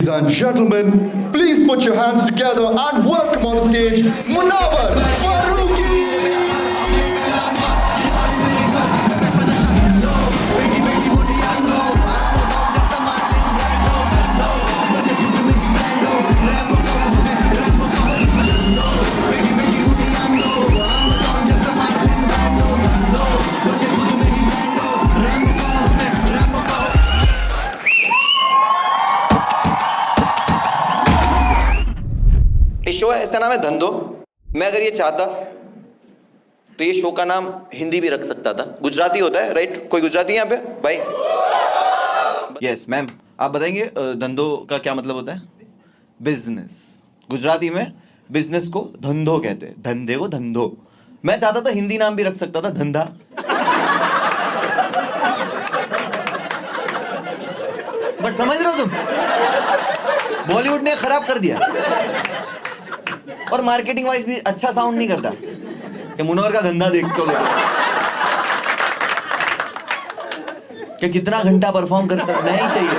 and gentlemen, please put your hands together and welcome on stage Munawar Farooqi. Show है, इसका नाम है धंधो। मैं अगर ये चाहता तो ये शो का नाम हिंदी भी रख सकता था। गुजराती होता है, राइट? कोई गुजराती यहाँ पे भाई? यस मैम, आप बताएंगे धंधो का क्या मतलब होता है? बिजनेस। गुजराती में बिजनेस को धंधो कहते हैं, धंधे को धंधो। मैं चाहता था हिंदी नाम भी रख सकता था, धंधा। बट समझ रहे हो तुम, बॉलीवुड ने खराब कर दिया। और मार्केटिंग वाइज भी अच्छा साउंड नहीं करता कि मुनव्वर का धंधा देख तो लो कि कितना घंटा परफॉर्म करता नहीं चाहिए।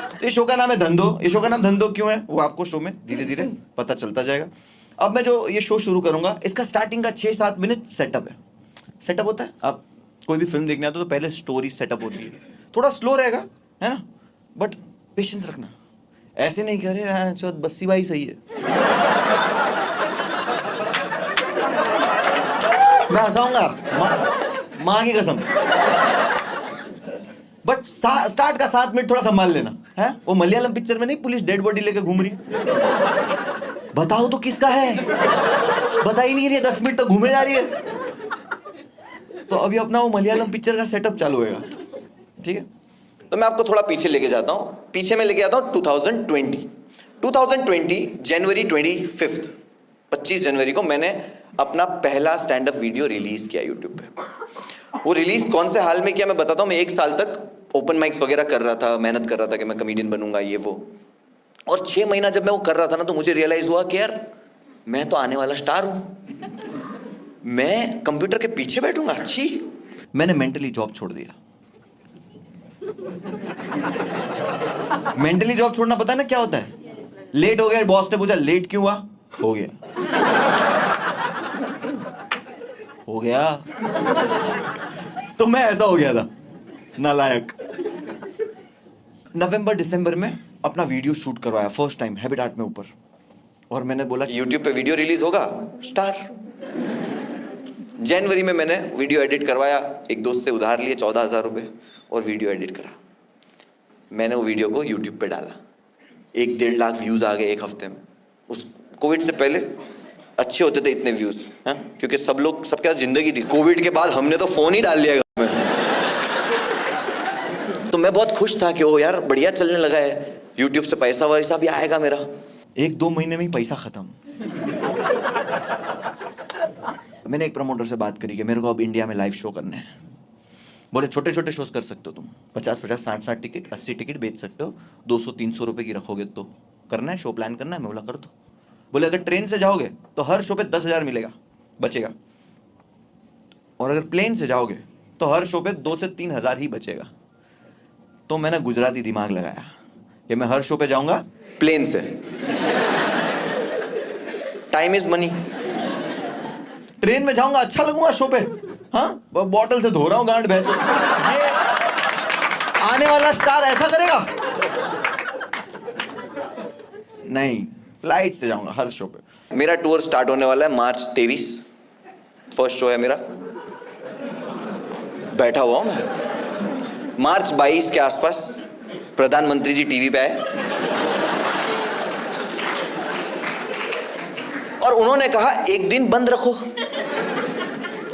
तो ये शो का नाम है धंधो। ये शो का नाम धंधो क्यों है वो आपको शो में धीरे धीरे पता चलता जाएगा। अब मैं जो ये शो शुरू करूंगा, इसका स्टार्टिंग का 6-7 मिनट सेटअप है। सेटअप होता है, आप कोई भी फिल्म देखने आते हो तो पहले स्टोरी सेटअप होती है। थोड़ा स्लो रहेगा, है ना, बट पेशेंस रखना। ऐसे नहीं करे हाँ बस्सी भाई सही है, मैं हंसाऊंगा माँ की कसम। बट स्टार्ट का 7 मिनट थोड़ा संभाल लेना है। वो मलयालम पिक्चर में नहीं पुलिस डेड बॉडी लेकर घूम रही है, बताओ तो किसका है, बता ही नहीं रही है, 10 मिनट तक घूमे जा रही है। तो अभी अपना वो मलयालम पिक्चर का सेटअप चालू होगा, ठीक है? तो मैं आपको थोड़ा पीछे लेके जाता हूँ। पीछे में लेके आता हूँ 2020 जनवरी 25 जनवरी को मैंने अपना पहला स्टैंड अप वीडियो रिलीज किया यूट्यूब पे। वो रिलीज कौन से हाल में किया मैं बताता हूँ। मैं 1 साल तक ओपन माइक्स वगैरह कर रहा था, मेहनत कर रहा था कि मैं कमेडियन बनूंगा ये वो। और 6 महीना जब मैं वो कर रहा था ना, तो मुझे रियलाइज हुआ कि यार मैं तो आने वाला स्टार हूँ, मैं कंप्यूटर के पीछे बैठूंगा। अच्छी, मैंने मेंटली जॉब छोड़ दिया। मेंटली जॉब छोड़ना पता है ना क्या होता है? लेट हो गया, बॉस ने पूछा लेट क्यों हुआ, हो गया। हो गया तो मैं ऐसा हो गया था, नालायक। नवंबर दिसंबर में अपना वीडियो शूट करवाया फर्स्ट टाइम हैबिटेट में ऊपर, और मैंने बोला यूट्यूब पे वीडियो रिलीज होगा, स्टार। जनवरी में मैंने वीडियो एडिट करवाया, एक दोस्त से उधार लिए 14,000 रुपये और वीडियो एडिट करा। मैंने वो वीडियो को यूट्यूब पे डाला, 1-1.5 लाख व्यूज आ गए एक हफ्ते में। उस कोविड से पहले अच्छे होते थे इतने व्यूज, हैं? क्योंकि सबके पास जिंदगी थी। कोविड के बाद हमने तो फोन ही डाल लिया घर में। तो मैं बहुत खुश था कि ओ यार बढ़िया चलने लगा है, यूट्यूब से पैसा वैसा भी आएगा मेरा। 1-2 महीने में ही पैसा खत्म। मैंने एक प्रमोटर से बात करी कि मेरे को अब इंडिया में लाइव शो करने हैं। बोले छोटे छोटे शोज कर सकते हो तुम, 50-50, 60-60 टिकट, 80 टिकट बेच सकते हो, 200-300 रुपए की रखोगे तो करना है, शो प्लान करना है। मैं बोला कर दो। बोले अगर ट्रेन से जाओगे तो हर शो पे 10,000 मिलेगा, बचेगा, और अगर प्लेन से जाओगे तो हर शो पे 2 से 3,000 ही बचेगा। तो मैंने गुजराती दिमाग लगाया कि मैं हर शो पे जाऊंगा प्लेन से। Time is money. ट्रेन में जाऊंगा अच्छा लगूंगा शो पे, हाँ बॉटल से धो रहा हूं गांड भैंसो। ये आने वाला स्टार ऐसा करेगा? नहीं, फ्लाइट से जाऊंगा हर शो पे। मेरा टूर स्टार्ट होने वाला है मार्च 23, फर्स्ट शो है मेरा। बैठा हुआ हूं मैं। मार्च 22 के आसपास प्रधानमंत्री जी टीवी पे आए और उन्होंने कहा 1 दिन बंद रखो,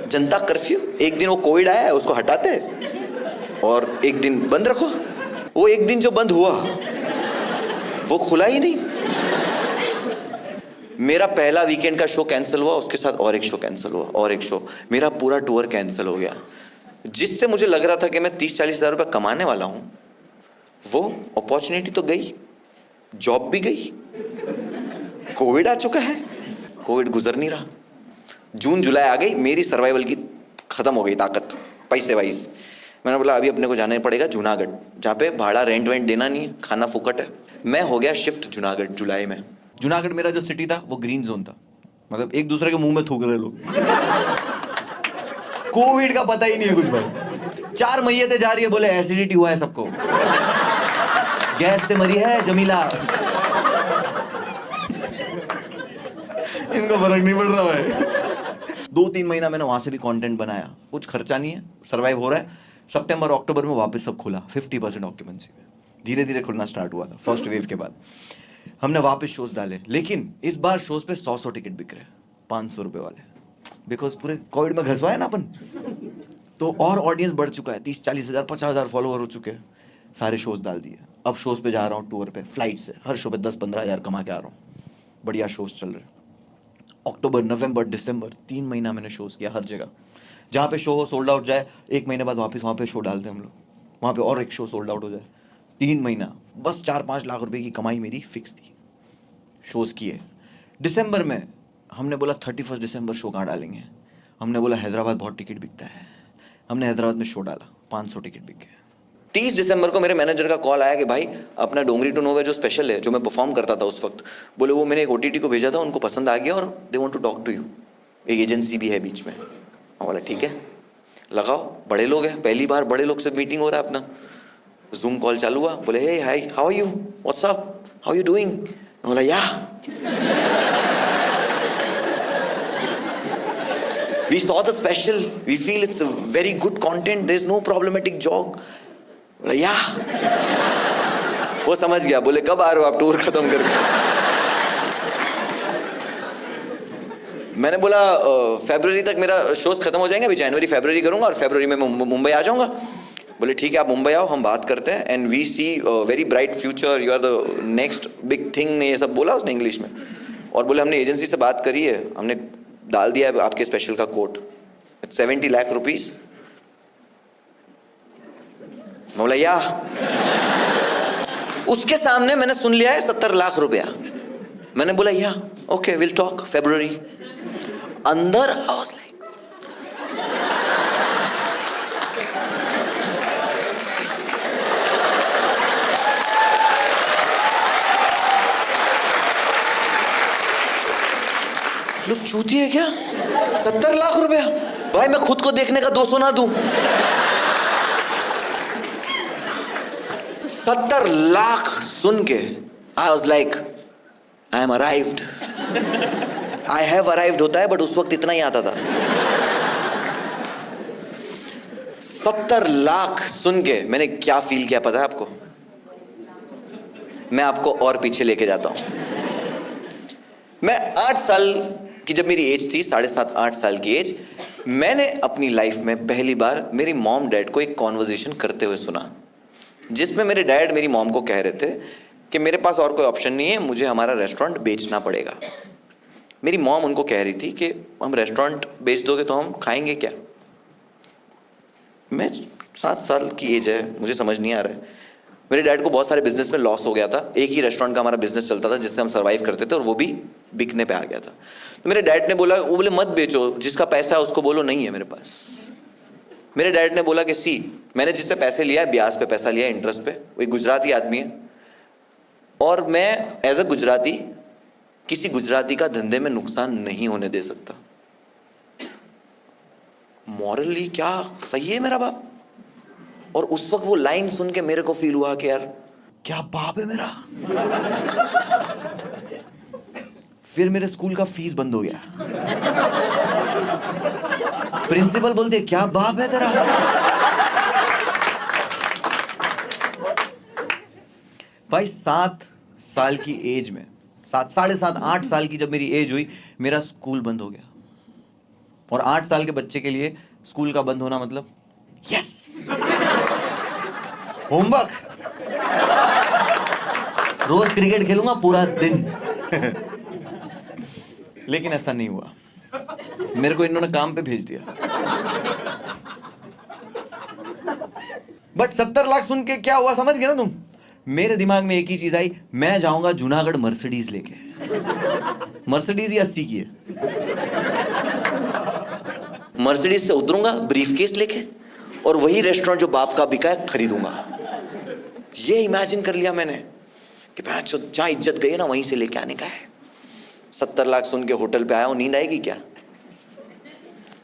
जनता कर्फ्यू। 1 दिन वो कोविड आया है उसको हटाते, और 1 दिन बंद रखो। वो 1 दिन जो बंद हुआ वो खुला ही नहीं। मेरा पहला वीकेंड का शो कैंसिल हुआ, उसके साथ और एक शो कैंसिल हुआ, और एक शो, मेरा पूरा टूर कैंसिल हो गया। जिससे मुझे लग रहा था कि मैं 30-40 हज़ार रुपये कमाने वाला हूं, वो अपॉर्चुनिटी तो गई, जॉब भी गई, कोविड आ चुका है, कोविड गुजर नहीं रहा। जून जुलाई आ गई, मेरी सर्वाइवल की खत्म हो गई ताकत पैसे वाइज। मैंने बोला अभी अपने को जाना ही पड़ेगा जूनागढ़, जहाँ पे भाड़ा रेंट वेंट देना नहीं है, खाना फुकट है। मैं हो गया शिफ्ट जूनागढ़ जुलाई में। जूनागढ़ मेरा जो सिटी था वो ग्रीन जोन था, मतलब एक दूसरे के मुंह में थूक रहे लोग। कोविड का पता ही नहीं है कुछ भाई। 4 मैयतें जा रही है, बोले एसिडिटी हुआ है सबको, गैस से मरी है जमीला। इनको फर्क नहीं पड़ रहा भाई। 2-3 महीना मैंने वहां से भी कंटेंट बनाया, कुछ खर्चा नहीं है, सरवाइव हो रहा है। सितंबर अक्टूबर में वापस सब खुला 50% ऑक्यूपेंसी में, धीरे धीरे खुलना स्टार्ट हुआ था फर्स्ट वेव के बाद। हमने वापस शोज डाले, लेकिन इस बार शोज पे 100 टिकट बिक रहे, 500 रुपए वाले, बिकॉज पूरे कोविड में घसवाए ना अपन, तो और ऑडियंस बढ़ चुका है, 30-40 हज़ार 50 हज़ार फॉलोअर हो चुके हैं। सारे शोज डाल दिए, अब शोज पे जा रहा हूँ टूर पे, फ्लाइट से हर शो पे 10-15 हज़ार कमा के आ रहा हूँ। बढ़िया शोज चल रहे। अक्टूबर, नवंबर, दिसंबर 3 महीना मैंने शोज किया हर जगह। जहाँ पे शो सोल्ड आउट जाए, 1 महीने बाद वापस वहाँ पे शो डालते हैं हम लोग, वहाँ पे और एक शो सोल्ड आउट हो जाए। 3 महीना बस 4-5 लाख रुपए की कमाई मेरी फिक्स थी, शोज़ किए। दिसंबर में हमने बोला 31 दिसंबर शो कहाँ डालेंगे। हमने बोला हैदराबाद बहुत टिकट बिकता है, हमने हैदराबाद में शो डाला, 500 टिकट बिक गए। 30 दिसंबर को मेरे मैनेजर का कॉल आया कि भाई अपना डोंगरी टू नोवे जो स्पेशल है, जो मैं परफॉर्म करता था उस वक्त, बोले वो मैंने एक OTT को भेजा था, उनको पसंद आ गया और they want to talk to you, एक एजेंसी भी है बीच में। मैं बोला ठीक है लगाओ, बड़े लोग हैं, पहली बार बड़े लोग से मीटिंग हो रहा है अपना। जूम कॉल चालू हुआ, बोले hey hi how are you, what's up, how you doing. मैं बोला या we saw the special, we feel it's a very good content, there's no problematic joke। बोला या वो समझ गया, बोले कब आ रहे हो आप टूर खत्म करके। मैंने बोला फरवरी तक मेरा शोज खत्म हो जाएंगे, अभी जनवरी फरवरी करूंगा और फरवरी में मुंबई आ जाऊंगा। बोले ठीक है आप मुंबई आओ, हम बात करते हैं, and we see very bright future, you are the next big thing, ने ये सब बोला उसने इंग्लिश में। और बोले हमने एजेंसी से बात करी है, हमने डाल दिया है आपके स्पेशल का कोट, 70 लाख रुपीस। मैं बोला या उसके सामने मैंने सुन लिया है 70 लाख रुपया। मैंने बोला या ओके विल टॉक फरवरी। अंदर आई वाज लाइक लोग चूती है क्या, 70 लाख रुपया। भाई मैं खुद को देखने का 200 ना दूं, 70 लाख सुन के I was like I am arrived. I have arrived होता है बट उस वक्त इतना ही आता था। 70 लाख सुन के मैंने क्या फील किया पता है आपको? मैं आपको और पीछे लेके जाता हूं। मैं 8 साल की जब मेरी एज थी, 7.5-8 साल की एज, मैंने अपनी लाइफ में पहली बार मेरी मॉम डैड को एक कॉन्वर्जेशन करते हुए सुना, जिसमें मेरे डैड मेरी मॉम को कह रहे थे कि मेरे पास और कोई ऑप्शन नहीं है, मुझे हमारा रेस्टोरेंट बेचना पड़ेगा। मेरी मॉम उनको कह रही थी कि हम रेस्टोरेंट बेच दोगे तो हम खाएंगे क्या। मैं 7 साल की एज है, मुझे समझ नहीं आ रहा है। मेरे डैड को बहुत सारे बिजनेस में लॉस हो गया था, एक ही रेस्टोरेंट का हमारा बिजनेस चलता था जिससे हम सर्वाइव करते थे और वो भी बिकने पे आ गया था। तो मेरे डैड ने बोला, वो बोले मत बेचो, जिसका पैसा है उसको बोलो नहीं है मेरे पास। मेरे डैड ने बोला कि सी मैंने जिससे पैसे लिया है, ब्याज पे पैसा लिया है, इंटरेस्ट पे, वो एक गुजराती आदमी है और मैं एज अ गुजराती किसी गुजराती का धंधे में नुकसान नहीं होने दे सकता। मॉरली क्या सही है मेरा बाप। और उस वक्त वो लाइन सुन के मेरे को फील हुआ कि यार क्या बाप है मेरा। फिर मेरे स्कूल का फीस बंद हो गया। प्रिंसिपल बोलते क्या बाप है तेरा। भाई 7 साल की एज में, 7-7.5-8 साल की जब मेरी एज हुई, मेरा स्कूल बंद हो गया। और 8 साल के बच्चे के लिए स्कूल का बंद होना मतलब यस होमवर्क, रोज क्रिकेट खेलूंगा पूरा दिन। लेकिन ऐसा नहीं हुआ, मेरे को इन्होंने काम पे भेज दिया। बट 70 लाख सुन के क्या हुआ समझ गए ना तुम? मेरे दिमाग में एक ही चीज आई, मैं जाऊंगा जूनागढ़ मर्सिडीज लेके। मर्सिडीज ही 80 की है। मर्सिडीज से उतरूंगा ब्रीफकेस लेके और वही रेस्टोरेंट जो बाप का बिका है खरीदूंगा। ये इमेजिन कर लिया मैंने कि जहाँ इज्जत गई ना वहीं से लेके आने का है। 70 लाख सुन के होटल पे आया हूँ, नींद आएगी क्या?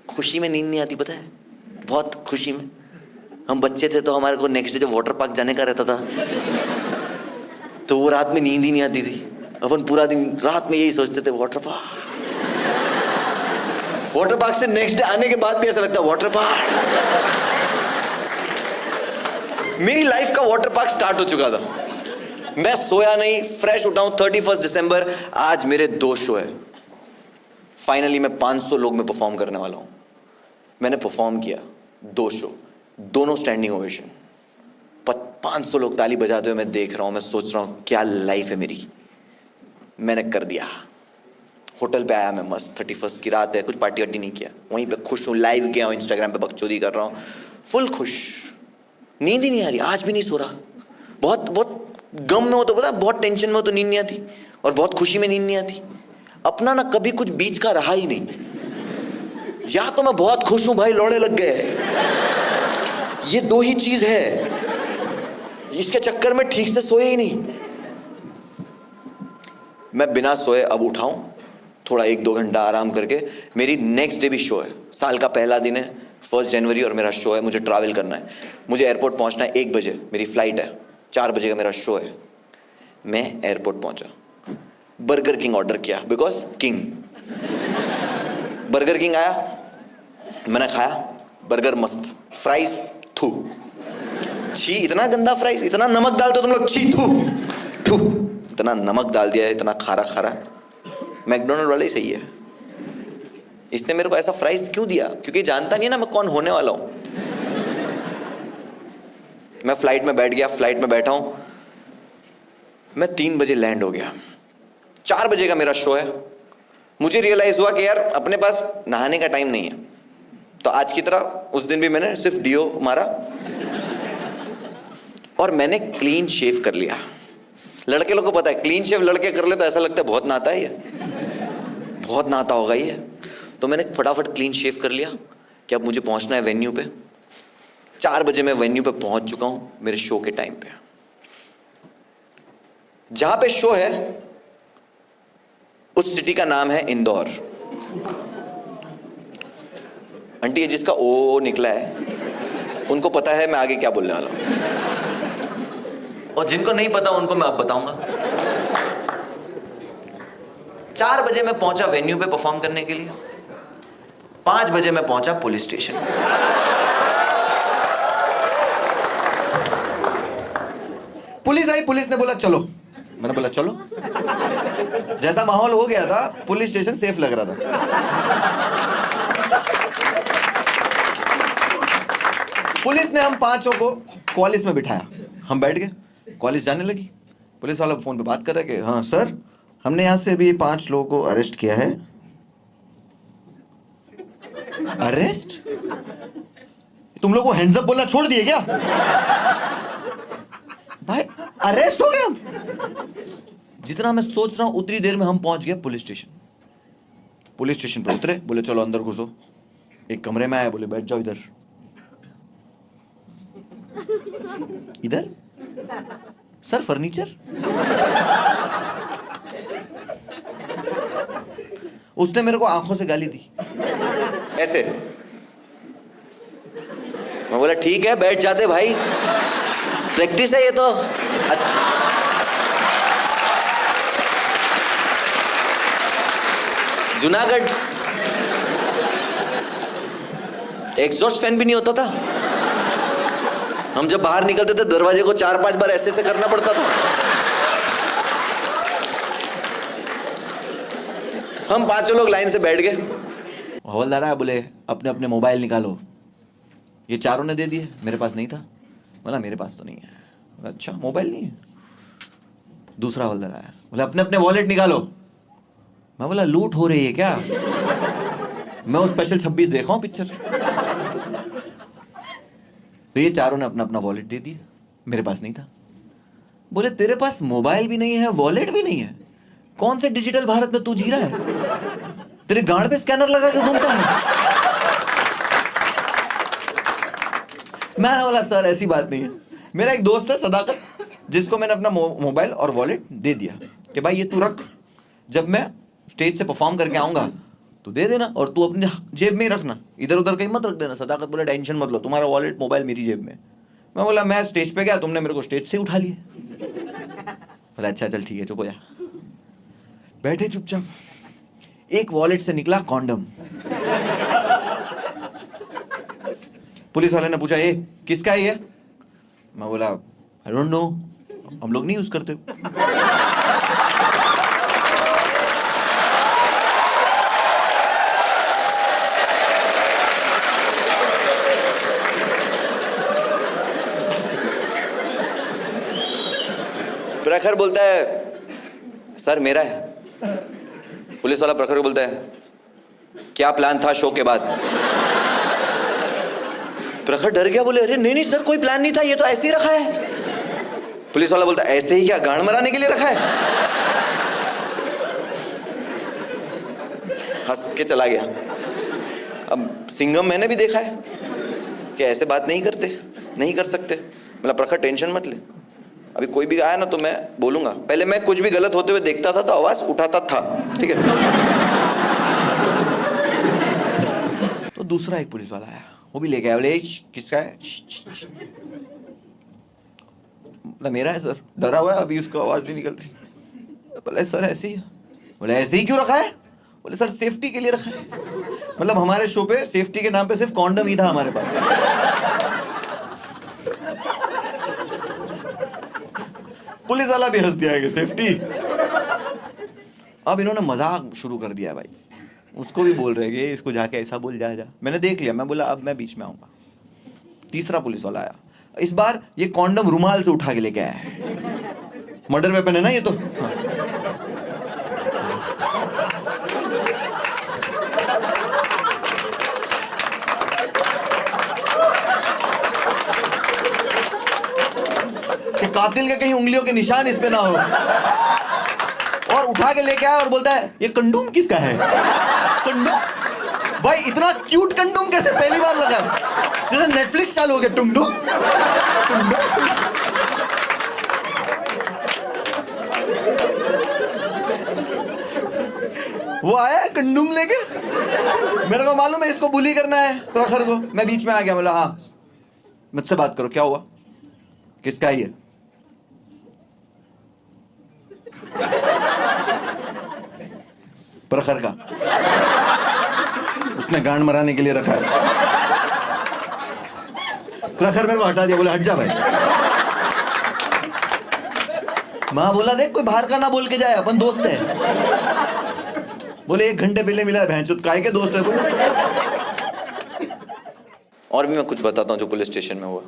खुशी में नींद नहीं आती, पता है, बहुत खुशी में। हम बच्चे थे तो हमारे को नेक्स्ट डे जब वाटर पार्क जाने का रहता था तो वो रात में नींद ही नहीं आती थी। अपन पूरा दिन रात में यही सोचते थे वाटर पार्क से नेक्स्ट डे आने के बाद भी ऐसा लगता है वाटर पार्क। मेरी लाइफ का वाटर पार्क स्टार्ट हो चुका था। मैं सोया नहीं, फ्रेश उठा हूं। 31 दिसंबर आज मेरे 2 शो है। फाइनली मैं 500 लोग में परफॉर्म करने वाला हूं। मैंने परफॉर्म किया 2 शो, दोनों स्टैंडिंग ओवेशन। 500 लोग ताली बजाते हुए मैं देख रहा हूं। मैं सोच रहा हूं क्या लाइफ है मेरी। मैंने कर दिया। होटल पे आया मैं मस्त, 31 की रात है, कुछ पार्टी वार्टी नहीं किया, वहीं पे खुश हूँ। लाइव गया हूँ, इंस्टाग्राम पे बकचोदी कर रहा हूँ, फुल खुश। नींद ही नहीं आ रही, आज भी नहीं सो रहा। बहुत बहुत गम में हो तो पता, बहुत टेंशन में हो तो नींद नहीं आती, और बहुत खुशी में नींद नहीं आती। अपना ना कभी कुछ बीच का रहा ही नहीं। या तो मैं बहुत खुश हूं भाई, लौड़े लग गए, ये 2 ही चीज है। इसके चक्कर में ठीक से सोए ही नहीं। मैं बिना सोए अब उठाऊं, थोड़ा 1-2 घंटा आराम करके। मेरी नेक्स्ट डे भी शो है, साल का पहला दिन है, 1 जनवरी, और मेरा शो है। मुझे ट्रैवल करना है, मुझे एयरपोर्ट पहुंचना है 1 बजे, मेरी फ्लाइट है, 4 बजे का मेरा शो है। मैं एयरपोर्ट पहुंचा, बर्गर किंग ऑर्डर किया, बिकॉज किंग। बर्गर किंग आया, मैंने खाया, बर्गर मस्त, फ्राइज थू, छी इतना गंदा फ्राइज, इतना नमक डालते तुम लोग, छी थू थू, इतना नमक डाल दिया है, इतना खारा खारा। मैकडोनल्ड वाले ही सही है, इसने मेरे को ऐसा फ्राइज क्यों दिया? क्योंकि जानता नहीं है ना मैं कौन होने वाला हूं। मैं फ्लाइट में बैठ गया, फ्लाइट में बैठा हूं मैं, 3 बजे लैंड हो गया, 4 बजे का मेरा शो है। मुझे रियलाइज हुआ कि यार अपने पास नहाने का टाइम नहीं है, तो आज की तरह उस दिन भी मैंने सिर्फ डीओ मारा और मैंने क्लीन शेव कर लिया। लड़के लोग को पता है, क्लीन शेव लड़के कर ले तो ऐसा लगता है बहुत नहाता है ये, बहुत नहाता होगा ये। तो मैंने फटाफट क्लीन शेव कर लिया कि अब मुझे पहुंचना है वेन्यू पे। 4 बजे मैं वेन्यू पे पहुंच चुका हूं, मेरे शो के टाइम पे। जहां पे शो है उस सिटी का नाम है इंदौर। आंटी, ये जिसका ओ निकला है उनको पता है मैं आगे क्या बोलने वाला हूं, और जिनको नहीं पता उनको मैं अब बताऊंगा। 4 बजे मैं पहुंचा वेन्यू पे परफॉर्म करने के लिए। 5 बजे मैं पहुंचा पुलिस स्टेशन। पुलिस आई, पुलिस ने बोला चलो। मैंने बोला चलो। जैसा माहौल हो गया था, पुलिस स्टेशन सेफ लग रहा था। पुलिस ने हम 5 को कॉलेज में बिठाया, हम बैठ गए, कॉलेज जाने लगी। पुलिस वाला फोन पे बात कर रहा है कि हाँ सर, हमने यहाँ से अभी 5 लोगों को अरेस्ट किया है। अरेस्ट? तुम लोग को हैंड्स अप बोलना छोड़ दिए क्या? भाई अरेस्ट हो गया। जितना मैं सोच रहा हूं उतनी देर में हम पहुंच गए पुलिस स्टेशन। पुलिस स्टेशन पर उतरे, बोले चलो अंदर घुसो। एक कमरे में आए, बोले बैठ जाओ इधर। इधर सर फर्नीचर? उसने मेरे को आंखों से गाली दी ऐसे। मैं बोला ठीक है बैठ जाते भाई, प्रैक्टिस है ये तो। जूनागढ़ एग्जॉस्ट फैन भी नहीं होता था। हम जब बाहर निकलते थे दरवाजे को 4-5 बार ऐसे करना पड़ता था। हम 5 लोग लाइन से बैठ गए। हवलदार आया, बोले अपने अपने मोबाइल निकालो। ये 4 ने दे दिए, मेरे पास नहीं था। बोला मेरे पास तो नहीं है। बोला अच्छा मोबाइल नहीं है। दूसरा हवलदार आया, बोला अपने अपने वॉलेट निकालो। मैं बोला लूट हो रही है क्या? मैं वो स्पेशल 26 देखा हूं पिक्चर। तो ये 4 ने अपना अपना वॉलेट दे दिया, मेरे पास नहीं था। बोले तेरे पास मोबाइल भी नहीं है, वॉलेट भी नहीं है, कौन से डिजिटल भारत में तू जी रहा है? तेरे गांड पे स्कैनर लगा के घूमता है। मैंने बोला सर ऐसी बात नहीं है। मेरा एक दोस्त है सदाकत, जिसको मैंने अपना मोबाइल और वॉलेट दे दिया कि भाई ये तू रख, जब मैं स्टेज से परफॉर्म करके आऊंगा तो दे देना, और तू अपनी जेब में ही रखना, इधर उधर कहीं मत रख देना। सदाकत बोला टेंशन मत लो, तुम्हारा वॉलेट मोबाइल मेरी जेब में। मैं बोला मैं स्टेज पे गया, तुमने मेरे को स्टेज से उठा लिया। बोला अच्छा चल ठीक है, चुप हो जा। बैठे चुपचाप, एक वॉलेट से निकला कॉन्डम। पुलिस वाले ने पूछा ये किसका है ये? मैं बोला आई डोंट नो, हम लोग नहीं यूज करते। प्रखर बोलता है सर मेरा है। पुलिस वाला प्रखर को बोलता है क्या प्लान था शो के बाद? प्रखर डर गया, बोले अरे नहीं नहीं सर कोई प्लान नहीं था, ये तो ऐसे ही रखा है। पुलिस वाला बोलता है ऐसे ही क्या, गांड मराने के लिए रखा है? हंस के चला गया। अब सिंघम मैंने भी देखा है कि ऐसे बात नहीं करते, नहीं कर सकते। मतलब प्रखर टेंशन मत ले, अभी कोई भी आया ना तो मैं बोलूंगा। पहले मैं कुछ भी गलत होते हुए देखता था तो आवाज उठाता था, ठीक है। तो दूसरा एक पुलिस वाला आया, वो भी लेके आया, बोले किसका है? मतलब मेरा है सर, डरा हुआ है अभी, उसको आवाज नहीं निकल रही। बोले सर ऐसे ही है। बोले ऐसे ही क्यों रखा है? बोले सर सेफ्टी के लिए रखा है। मतलब हमारे शो पे सेफ्टी के नाम पे सिर्फ कॉन्डम ही था हमारे पास। पुलिस वाला भी हंस दिया है कि सेफ्टी। अब इन्होंने मजाक शुरू कर दिया भाई, उसको भी बोल रहे कि इसको जाके ऐसा बोल जा। मैंने देख लिया, मैं बोला अब मैं बीच में आऊंगा। तीसरा पुलिस वाला आया, इस बार ये कॉन्डम रुमाल से उठा के लेके आया है। मर्डर वेपन है ना ये तो। हाँ। कि कातिल के कहीं उंगलियों के निशान इस पे ना हो। और उठा के लेके आया और बोलता है ये कंडोम किसका है? कंडोम? भाई इतना क्यूट कंडोम कैसे पहली बार लगा? जैसे नेटफ्लिक्स चालू हो गया, टुंडुम टुंडुम। वो आया कंडोम लेके, मेरे को मालूम है इसको बुली करना है प्रखर को। मैं बीच में आ गया, बोला हाँ मुझसे बात करो, क्या हुआ, किसका है ये? प्रखर का, उसने गांड मराने के लिए रखा है। प्रखर मेरे को हटा दिया, बोले हट जा भाई। मां बोला देख कोई बाहर का ना बोल के जाए, अपन दोस्त है। बोले 1 घंटे पहले मिला है, भैंचोद काय के दोस्त है बोले। और भी मैं कुछ बताता हूँ जो पुलिस स्टेशन में हुआ।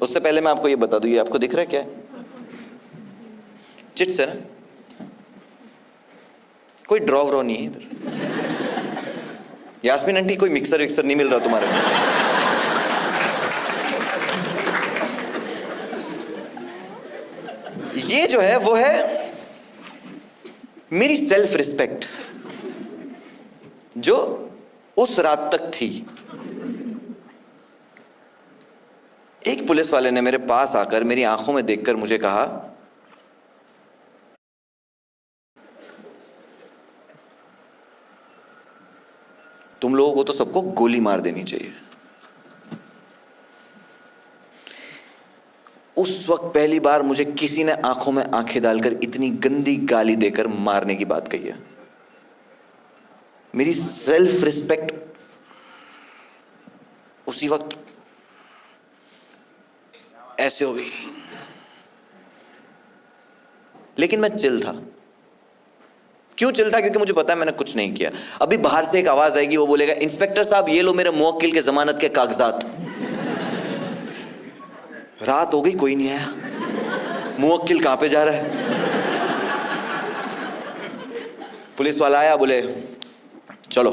उससे पहले मैं आपको ये बता दूं, ये आपको दिख रहा है क्या है? चिट्स है ना, कोई ड्रॉ व्रॉ नहीं है इधर। यास्मीन आंटी कोई मिक्सर विक्सर नहीं मिल रहा तुम्हारे? ये जो है वो है मेरी सेल्फ रिस्पेक्ट, जो उस रात तक थी। एक पुलिस वाले ने मेरे पास आकर मेरी आंखों में देखकर मुझे कहा तुम लोगों को तो सबको गोली मार देनी चाहिए। उस वक्त पहली बार मुझे किसी ने आंखों में आंखें डालकर इतनी गंदी गाली देकर मारने की बात कही है। मेरी सेल्फ रिस्पेक्ट उसी वक्त ऐसे हो गई। लेकिन मैं चिल था। क्यों चिल था? क्योंकि मुझे पता है मैंने कुछ नहीं किया। अभी बाहर से एक आवाज आएगी, वो बोलेगा इंस्पेक्टर साहब ये लो मेरे मुवक्किल के जमानत के कागजात। रात हो गई, कोई नहीं आया। मुवक्किल कहां पे जा रहा है? पुलिस वाला आया, बोले चलो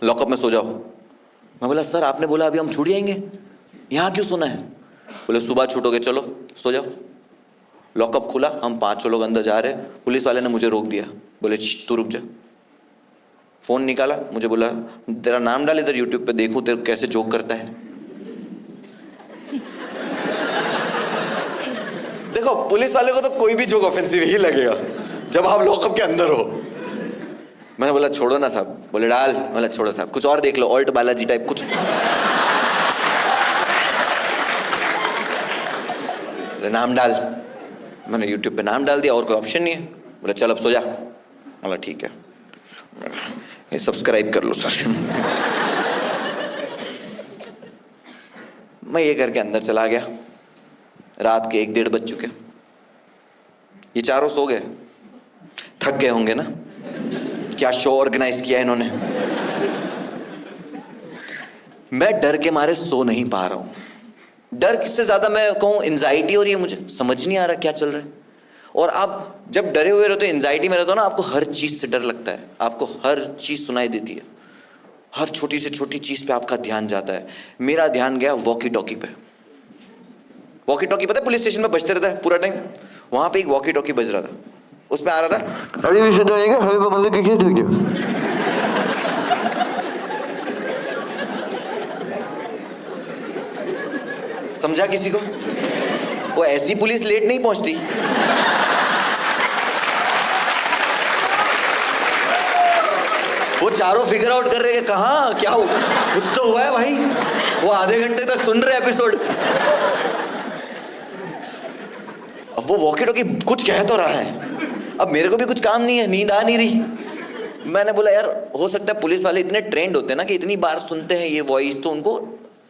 लॉकअप में सो जाओ। मैं बोला सर आपने बोला अभी हम छूट जाएंगे, यहां क्यों सोना है? बोले सुबह छूटोगे, चलो सो जाओ। लॉकअप खुला, हम 5 लोग अंदर जा रहे। पुलिस वाले ने मुझे रोक दिया, बोले तू रुक जा। फोन निकाला, मुझे बोला तेरा नाम डाल इधर यूट्यूब पे देखूं तेरे कैसे जोक करता है। देखो पुलिस वाले को तो कोई भी जोक ऑफेंसिव ही लगेगा जब आप लॉकअप के अंदर हो। मैंने बोला छोड़ो ना साहब, बोले डाल, बोला छोड़ो साहब कुछ और देख लो, ऑल्ट बालाजी टाइप कुछ। नाम डाल, मैंने यूट्यूब पे नाम डाल दिया, और कोई ऑप्शन नहीं है। बोला चल अब सो जा, बोला ठीक है, ये सब्सक्राइब कर लो सर। मैं ये करके अंदर चला गया। रात के 1-1:30 बज चुके, ये चारों सो गए, थक गए होंगे ना, क्या शो ऑर्गेनाइज किया इन्होंने। मैं डर के मारे सो नहीं पा रहा हूं। डर से ज्यादा मैं कहूं एंजाइटी हो रही है, मुझे समझ नहीं आ रहा क्या चल रहा है। और आप जब डरे हुए रहते हो, एंजाइटी में रहते हो ना, आपको हर चीज से डर लगता है, आपको हर चीज सुनाई देती है, हर छोटी से छोटी चीज पे आपका ध्यान जाता है। मेरा ध्यान गया वॉकी टॉकी पे। वॉकी टॉकी पता है पुलिस स्टेशन में बजते रहता है पूरा टाइम, वहां पे एक वॉकी टॉकी बज रहा था, उसमें आ रहा था अरे समझा किसी को? वो ऐसी पुलिस लेट नहीं पहुंचती। वो चारों फिगर आउट कर रहे हैं कहाँ क्या हो, कुछ तो हुआ है भाई। वो आधे घंटे तक सुन रहे एपिसोड। अब वो वॉकी टॉकी कुछ कह तो रहा है, अब मेरे को भी कुछ काम नहीं है, नींद आ नहीं रही। मैंने बोला यार हो सकता है पुलिस वाले इतने ट्रेंड होते हैं ना कि इतनी बार सुनते हैं ये वॉइस, तो उनको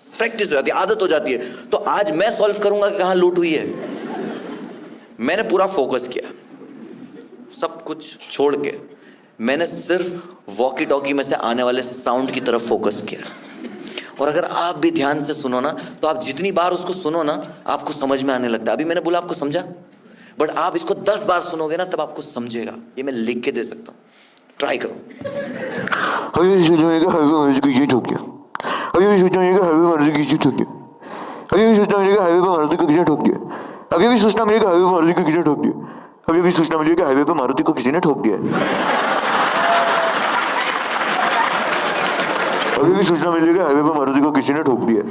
प्रैक्टिस हो जाती है, आदत हो जाती है। तो आज मैं सॉल्व करूंगा कि कहाँ लूट हुई है। मैंने पूरा फोकस किया, सब कुछ छोड़ के मैंने सिर्फ वॉकी टॉकी में से आने वाले साउंड की तरफ फोकस किया। और अगर आप भी ध्यान से सुनो ना, तो आप जितनी बार उसको सुनो ना, आपको समझ में आने लगता है। अभी मैंने बोला आपको समझा, बट आप इसको 10 बार सुनोगे ना, तब आपको समझेगा। ये मैं लिख के दे सकता हूँ, ट्राई करो। अभी सोचेगा हाईवे पर ये ठोक गया, अभी सोचेगा हाईवे पर किसी ठोक गया, अभी सोचना मिलेगा हाईवे पर मारुति को किसी ठोक दिया, अभी भी सोचना मिलेगा हाईवे पर मारुति को किसी ठोक दिया, अभी भी सोचना मिलेगा हाईवे पर मारुति को किसी ने ठोक दिया, अभी भी सूचना मिली है कि हाईवे पर मारुति को किसी ने ठोक दिया है,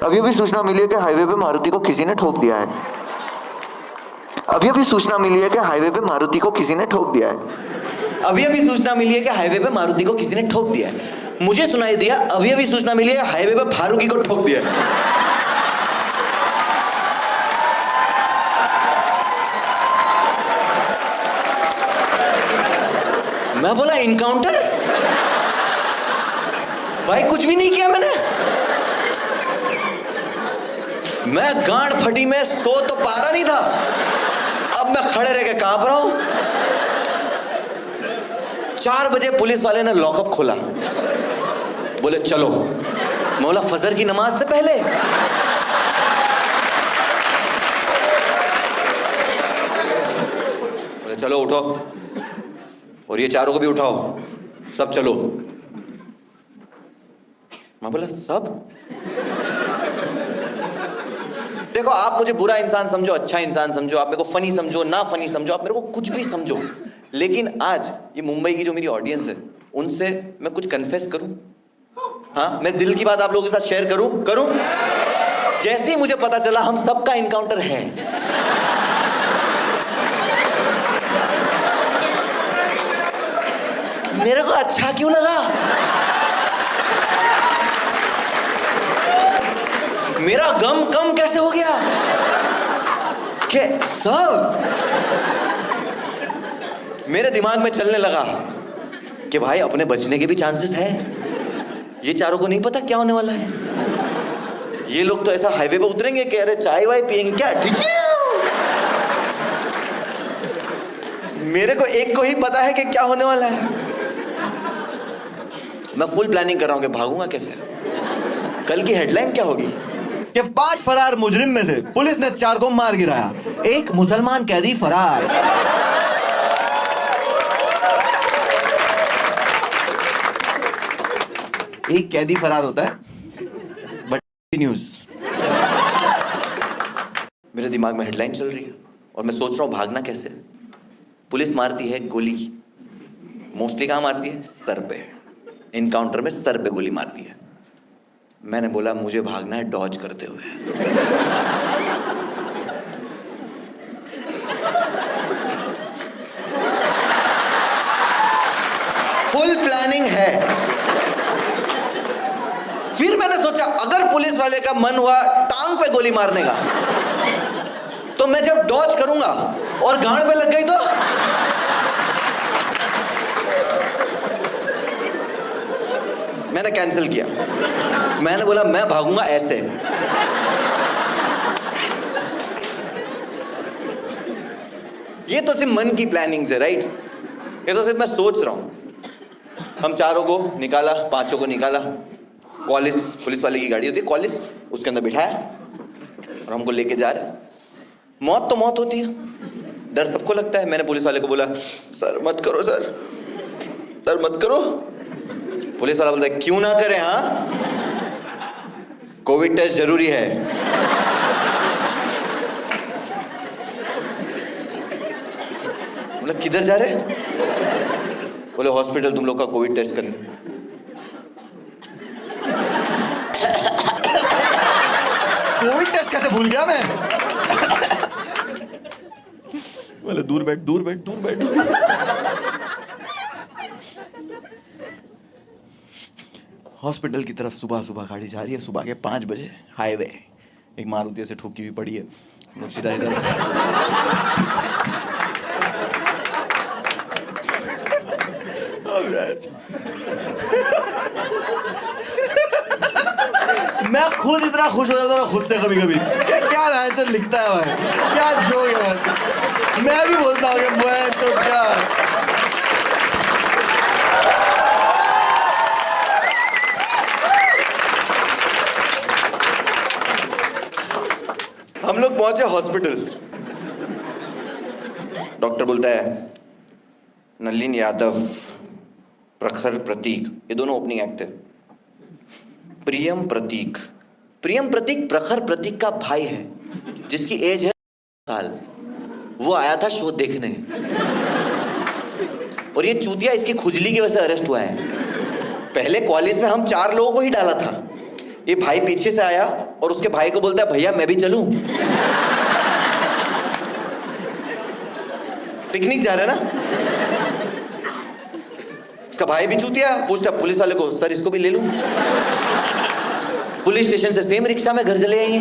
अभी भी सूचना मिली है कि हाईवे पे मारुति को किसी ने ठोक दिया है, अभी अभी सूचना मिली है कि हाईवे पे मारुति को किसी ने ठोक दिया है, अभी अभी सूचना मिली है कि हाईवे पे मारुति को किसी ने ठोक दिया है। मुझे सुनाई दिया अभी अभी सूचना मिली है हाईवे पे फारूकी को ठोक दिया है। मैं बोला इनकाउंटर? भाई कुछ भी नहीं किया मैंने। मैं गांड फटी में सो तो पा रहा नहीं था, अब मैं खड़े रह के कांप रहा हूं। 4 बजे पुलिस वाले ने लॉकअप खोला, बोले चलो। मैं बोला फजर की नमाज से पहले? बोले चलो उठो, और ये चारों को भी उठाओ, सब चलो। मैं बोला सब? देखो आप मुझे बुरा इंसान समझो, अच्छा इंसान समझो, आप मेरे को फनी समझो, ना फनी समझो, आप मेरे को कुछ भी समझो, लेकिन आज ये मुंबई की जो मेरी ऑडियंस है उनसे मैं कुछ कन्फेस करूं। हाँ, मैं दिल की बात आप लोगों के साथ शेयर करूं। जैसे ही मुझे पता चला हम सबका इनकाउंटर है, मेरे को अच्छा क्यों लगा? मेरा गम कम कैसे हो गया कि सब मेरे दिमाग में चलने लगा कि भाई अपने बचने के भी चांसेस है। ये चारों को नहीं पता क्या होने वाला है। ये लोग तो ऐसा हाईवे पे उतरेंगे कि अरे चाय वाय पियेंगे क्या। मेरे को एक को ही पता है कि क्या होने वाला है। मैं फुल प्लानिंग कर रहा हूं कि भागूंगा कैसे। कल की हेडलाइन क्या होगी कि 5 फरार मुजरिम में से पुलिस ने 4 को मार गिराया, एक मुसलमान कैदी फरार। एक कैदी फरार होता है, बट न्यूज मेरे दिमाग में हेडलाइन चल रही है और मैं सोच रहा हूं भागना कैसे। पुलिस मारती है गोली, मोस्टली कहां मारती है? सर पे। इनकाउंटर में सर पे गोली मारती है। मैंने बोला मुझे भागना है डॉज करते हुए। फुल प्लानिंग है। फिर मैंने सोचा अगर पुलिस वाले का मन हुआ टांग पे गोली मारने का, तो मैं जब डॉज करूंगा और गांड पे लग गई तो मैंने कैंसिल किया। मैंने बोला मैं भागूंगा ऐसे। ये तो सिर्फ मन की प्लानिंग है, राइट? ये तो सिर्फ मैं सोच रहा हूं। हम चारों को निकाला, पांचों को निकाला, कॉलेज, पुलिस वाले की गाड़ी होती है कॉलेज, उसके अंदर बिठाया और हमको लेके जा रहे। मौत तो मौत होती है, डर सबको लगता है। मैंने पुलिस वाले को बोला सर मत करो, सर मत करो। पुलिस वाला बोलता है क्यों ना करें, हाँ कोविड टेस्ट जरूरी है। बोला किधर जा रहे? बोले हॉस्पिटल तुम लोग का कोविड टेस्ट करने। कोविड टेस्ट कैसे भूल गया मैं? बोले दूर बैठ, दूर बैठ, दूर बैठ। हॉस्पिटल की तरफ सुबह सुबह गाड़ी जा रही है, सुबह के 5 बजे हाईवे। एक मारुति से ठोकी हुई पड़ी है, लोग सीधा इधर। मैं खुद इतना खुश हो जाता ना खुद से कभी कभी, क्या भैंचोद लिखता है भाई, क्या जोक है भैंचोद। मैं भी बोलता हूँ कि भैंचोद क्या। हम लोग पहुंचे हॉस्पिटल। डॉक्टर बोलता है नलिन यादव, प्रखर प्रतीक, ये दोनों ओपनिंग एक्ट है। प्रियम प्रतीक, प्रियम प्रतीक प्रखर प्रतीक का भाई है, जिसकी एज है साल। वो आया था शो देखने और ये चूतिया इसकी खुजली की वजह से अरेस्ट हुआ है। पहले कॉलेज में हम 4 लोगों को ही डाला था। ये भाई पीछे से आया और उसके भाई को बोलता है भैया मैं भी चलूं। पिकनिक जा रहे ना। इसका भाई भी चूतिया, पूछता पुलिस वाले को सर इसको भी ले लूं। पुलिस स्टेशन से सेम रिक्शा में घर चले आएंगे।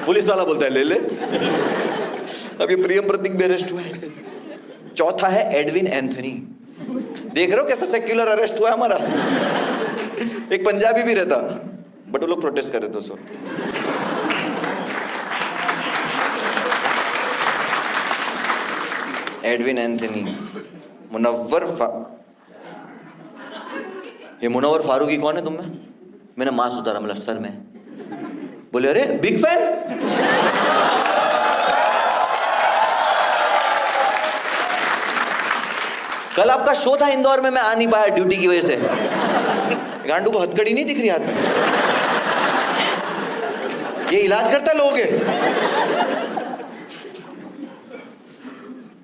पुलिस वाला बोलता है ले ले। अब ये प्रियम प्रतीक भी अरेस्ट हुआ है। चौथा है एडविन एंथनी। देख रहे हो कैसा सेक्युलर अरेस्ट हुआ है हमारा। एक पंजाबी भी रहता, बट वो लोग प्रोटेस्ट कर रहे थे उस वक्त। एडविन एंथनी, ये मुनव्वर फारूकी कौन है तुम्हें? मैंने मास्क उतारा, मतलब सर में। बोले अरे बिग फैन। कल आपका शो था इंदौर में, मैं आ नहीं पाया ड्यूटी की वजह से। गांडू को हथकड़ी नहीं दिख रही हाथ में? ये इलाज करता है लोगों के।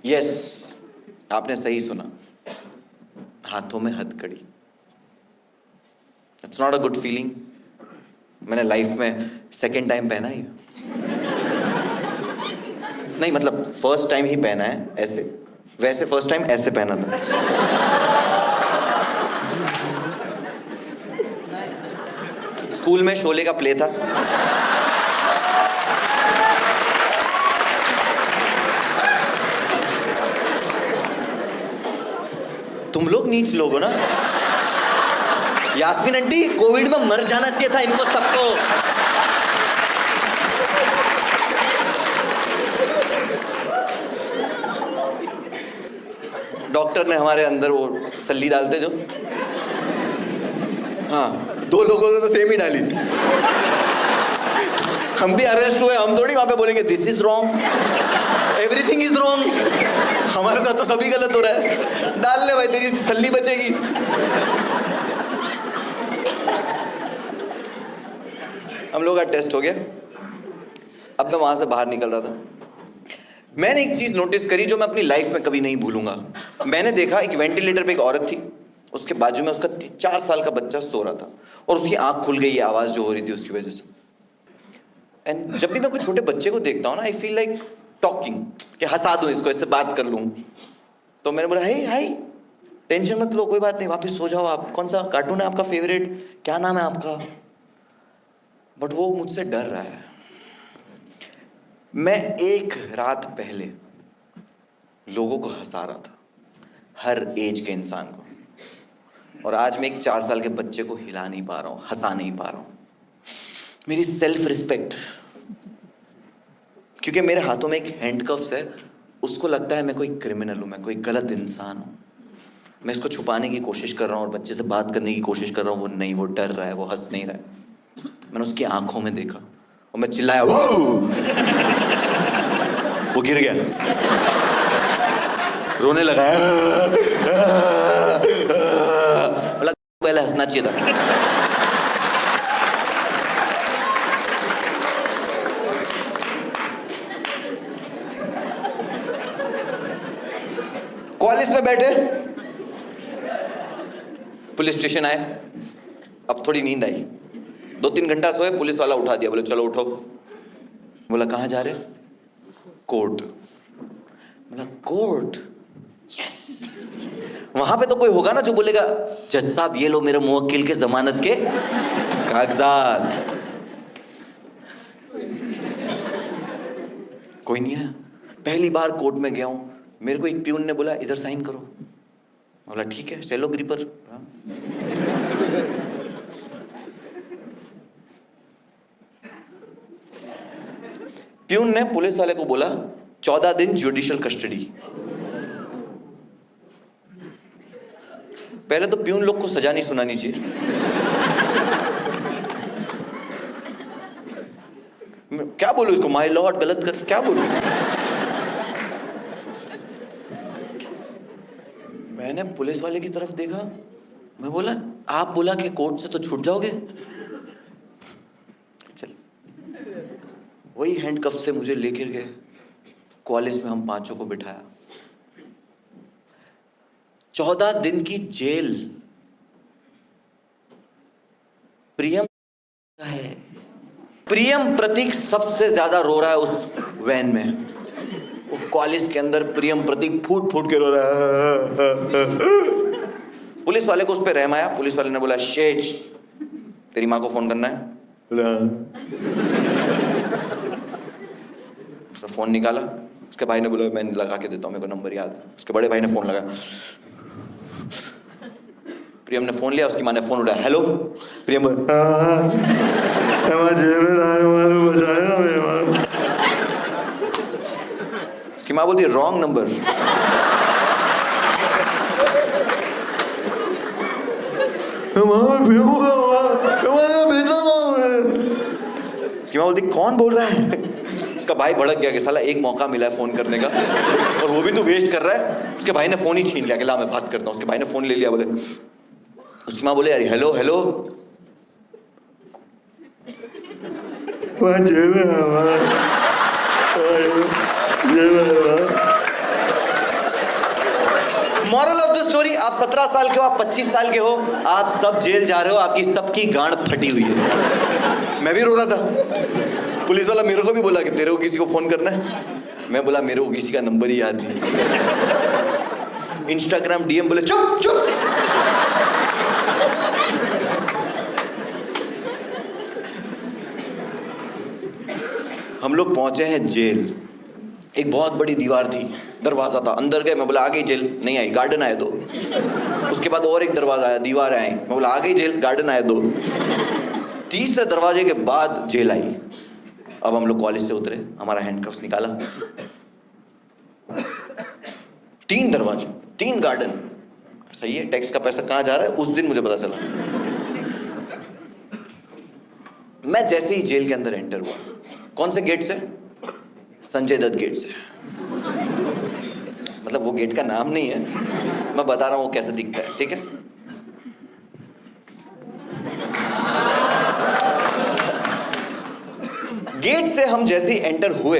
यस, आपने सही सुना, हाथों में हथकड़ी। It's not a good feeling. मैंने लाइफ में सेकेंड टाइम पहना है, नहीं मतलब फर्स्ट टाइम ही पहना है ऐसे। वैसे फर्स्ट टाइम ऐसे पहना था। स्कूल में शोले का प्ले था। तुम लोग नीच लोग हो ना। यास्मीन आंटी, कोविड में मर जाना चाहिए था इनको सबको। डॉक्टर ने हमारे अंदर वो सल्ली डालते जो, हाँ 2 लोगों ने तो सेम ही डाली। हम भी अरेस्ट हुए, हम थोड़ी वहां पे बोलेंगे this is wrong, everything is wrong. हमारे साथ तो सभी गलत हो रहा है। डाल ले भाई, तेरी सल्ली बचेगी। हम लोग का टेस्ट हो गया। अब मैं वहां से बाहर निकल रहा था, मैंने एक चीज नोटिस करी जो मैं अपनी लाइफ में कभी नहीं भूलूंगा। मैंने देखा एक वेंटिलेटर पे एक औरत थी, उसके बाजू में उसका 4 साल का बच्चा सो रहा था और उसकी आंख खुल गई, आवाज जो हो रही थी उसकी वजह से। एंड जब भी मैं कोई छोटे बच्चे को देखता हूँ ना, आई फील लाइक टॉकिंग, कि हंसा दूं इसको, इससे बात कर लूं। तो मैंने बोला हे हाय, टेंशन मत लो, कोई बात नहीं, वापस सो जाओ आप। कौन सा कार्टून है आपका फेवरेट, क्या नाम है आपका? बट वो मुझसे डर रहा है। मैं एक रात पहले लोगों को हंसा रहा था, हर एज के इंसान को, और आज मैं एक 4 साल के बच्चे को हिला नहीं पा रहा हूं, हंसा नहीं पा रहा हूं। मेरी सेल्फ रिस्पेक्ट, क्योंकि मेरे हाथों में एक हैंडकफ्स है, उसको लगता है मैं कोई क्रिमिनल हूं, मैं कोई गलत इंसान हूं। मैं इसको छुपाने की कोशिश कर रहा हूं और बच्चे से बात करने की कोशिश कर रहा हूं, वो नहीं, वो डर रहा है, वो हंस नहीं रहा है। मैंने उसकी आंखों में देखा और मैं चिल्लाया, वो गिर गया, रोने लगा। पहले हंसना चाहिए था। कॉलेज में बैठे, पुलिस स्टेशन आए, अब थोड़ी नींद आई, 2-3 घंटा सोए, पुलिस वाला उठा दिया, बोले चलो उठो। बोला कहाँ जा रहे? कोर्ट। बोला कोर्ट? यस। वहां पे तो कोई होगा ना जो बोलेगा जज साहब ये लो मेरे मुवक्किल के जमानत के कागजात। कोई नहीं है। पहली बार कोर्ट में गया हूं, मेरे को एक प्यून ने बोला इधर साइन करो। बोला ठीक है, सेलो ग्रीपर। प्यून ने पुलिस वाले को बोला 14 दिन जुडिशियल कस्टडी। पहले तो प्यून लोग को सजा नहीं सुनानी चाहिए। क्या बोलूं इसको, माय लॉर्ड गलत कर, क्या बोलूं? मैंने पुलिस वाले की तरफ देखा, मैं बोला आप बोला कि कोर्ट से तो छूट जाओगे। चल, वही हैंडकफ से मुझे लेकर गए कॉलेज में, हम 5 को बिठाया, 14 दिन की जेल। प्रियम है, प्रियम प्रतीक सबसे ज्यादा रो रहा है उस वैन में। वो कॉलेज के अंदर प्रियम प्रतीक फूट फूट के रो रहा है। पुलिस वाले को उस पर रहम आया। पुलिस वाले ने बोला शेज तेरी माँ को फोन करना है। उसने फोन निकाला, उसके भाई ने बोला मैं लगा के देता हूँ, मेरे को नंबर याद। उसके बड़े भाई ने फोन लगाया, प्रियम ने फोन लिया, उसकी माँ ने फोन उठाया, हेलो। प्रियम उसकी माँ बोलती रॉन्ग नंबर। उसकी माँ बोलती कौन बोल रहा है? उसका भाई भड़क गया कि साला एक मौका मिला है फोन करने का और वो भी तो वेस्ट कर रहा है। उसके भाई ने फोन ही छीन लिया कि ला मैं बात करता हूँ। उसके भाई ने फोन ले लिया, बोले, उसकी माँ बोले अरे hello hello. Moral of the story, आप 17 साल के हो, आप 25 साल के हो, आप सब जेल जा रहे हो, आपकी सबकी गांड फटी हुई है। मैं भी रो रहा था। पुलिस वाला मेरे को भी बोला कि तेरे को किसी को फोन करना है। मैं बोला मेरे को किसी का नंबर ही याद नहीं। इंस्टाग्राम डीएम, बोले चुप चुप। हम लोग पहुंचे हैं जेल। एक बहुत बड़ी दीवार थी, दरवाजा था, अंदर गए। मैं बोला आ गई जेल, नहीं आई, गार्डन आए 2। उसके बाद और एक दरवाजा आया, दीवार आई, मैं बोला आ गई जेल, गार्डन आए 2। तीसरे दरवाजे के बाद जेल आई। अब हम लोग कॉलेज से उतरे, हमारा हैंडकफ्स निकाला, 3 दरवाजे, 3 गार्डन। सही है, टैक्स का पैसा कहाँ जा रहा है उस दिन मुझे पता चला। मैं जैसे ही जेल के अंदर एंटर हुआ, कौन से गेट से? संजय दत्त गेट से। मतलब वो गेट का नाम नहीं है, मैं बता रहा हूं वो कैसे दिखता है, ठीक है? गेट से हम जैसे ही एंटर हुए,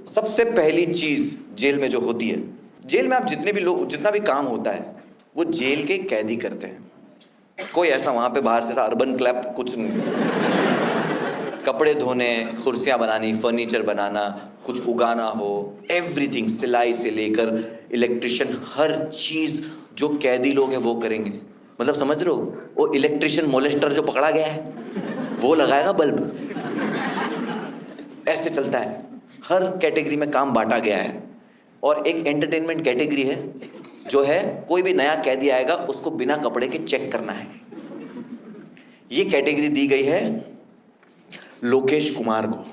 सबसे पहली चीज जेल में जो होती है, जेल में आप जितना भी काम होता है वो जेल के कैदी करते हैं। कोई ऐसा वहां पे बाहर से अर्बन क्लब कुछ नहीं। कपड़े धोने, कुर्सियां बनानी, फर्नीचर बनाना, कुछ उगाना हो, एवरीथिंग, सिलाई से लेकर इलेक्ट्रिशियन, हर चीज जो कैदी लोग हैं वो करेंगे। मतलब समझ रहे हो, वो इलेक्ट्रिशियन मोलेस्टर जो पकड़ा गया है वो लगाएगा बल्ब। ऐसे चलता है, हर कैटेगरी में काम बांटा गया है। और एक एंटरटेनमेंट कैटेगरी है जो है कोई भी नया कैदी आएगा उसको बिना कपड़े के चेक करना है। ये कैटेगरी दी गई है लोकेश कुमार को।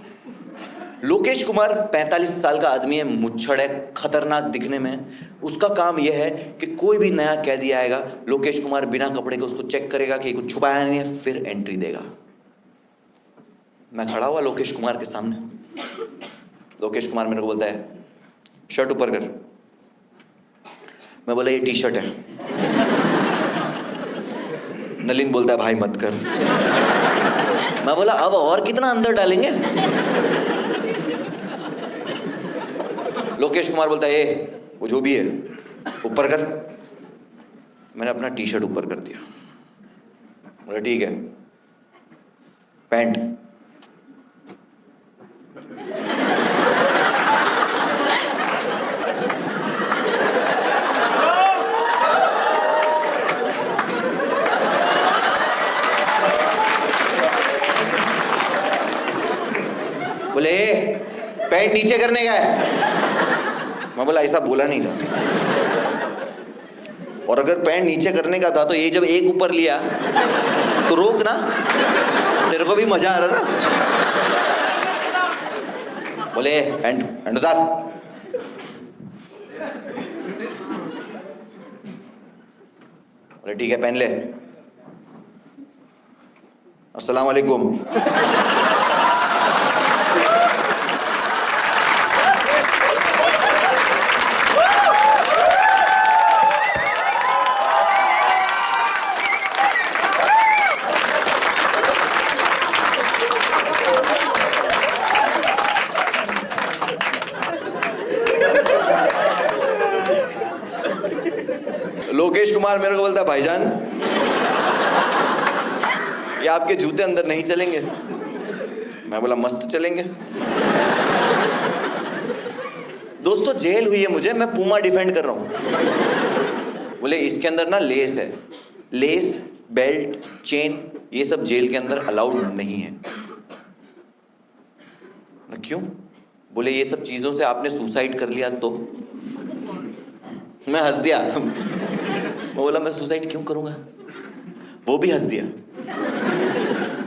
लोकेश कुमार 45 साल का आदमी है, मुच्छड़ है, खतरनाक दिखने में। उसका काम यह है कि कोई भी नया कैदी आएगा, लोकेश कुमार बिना कपड़े के उसको चेक करेगा कि कुछ छुपाया नहीं है, फिर एंट्री देगा। मैं खड़ा हुआ लोकेश कुमार के सामने, लोकेश कुमार मेरे को बोलता है शर्ट ऊपर कर। मैं बोला ये टी शर्ट है। नलिन बोलता है भाई मत कर। मैं बोला अब और कितना अंदर डालेंगे। लोकेश कुमार बोलता है ए वो जो भी है ऊपर कर। मैंने अपना टी शर्ट ऊपर कर दिया। बोला ठीक है, पैंट। बोले पैंट नीचे करने का है। मैं बोला ऐसा बोला नहीं था, और अगर पैंट नीचे करने का था तो ये जब एक ऊपर लिया तो रोक ना, तेरे को भी मजा आ रहा था। बोले पैंट उतार। बोले ठीक है पहन ले। अस्सलाम वालेकुम। लोकेश कुमार मेरे को बोलता है भाईजान ये आपके जूते अंदर नहीं चलेंगे। मैं बोला मस्त चलेंगे। दोस्तों जेल हुई है मुझे, मैं पूमा डिफेंड कर रहा हूं। बोले इसके अंदर ना लेस है, लेस बेल्ट चेन ये सब जेल के अंदर अलाउड नहीं है। क्यों? बोले ये सब चीजों से आपने सुसाइड कर लिया तो। मैं हंस दिया। मैं बोला मैं सुसाइड क्यों करूंगा। वो भी हंस दिया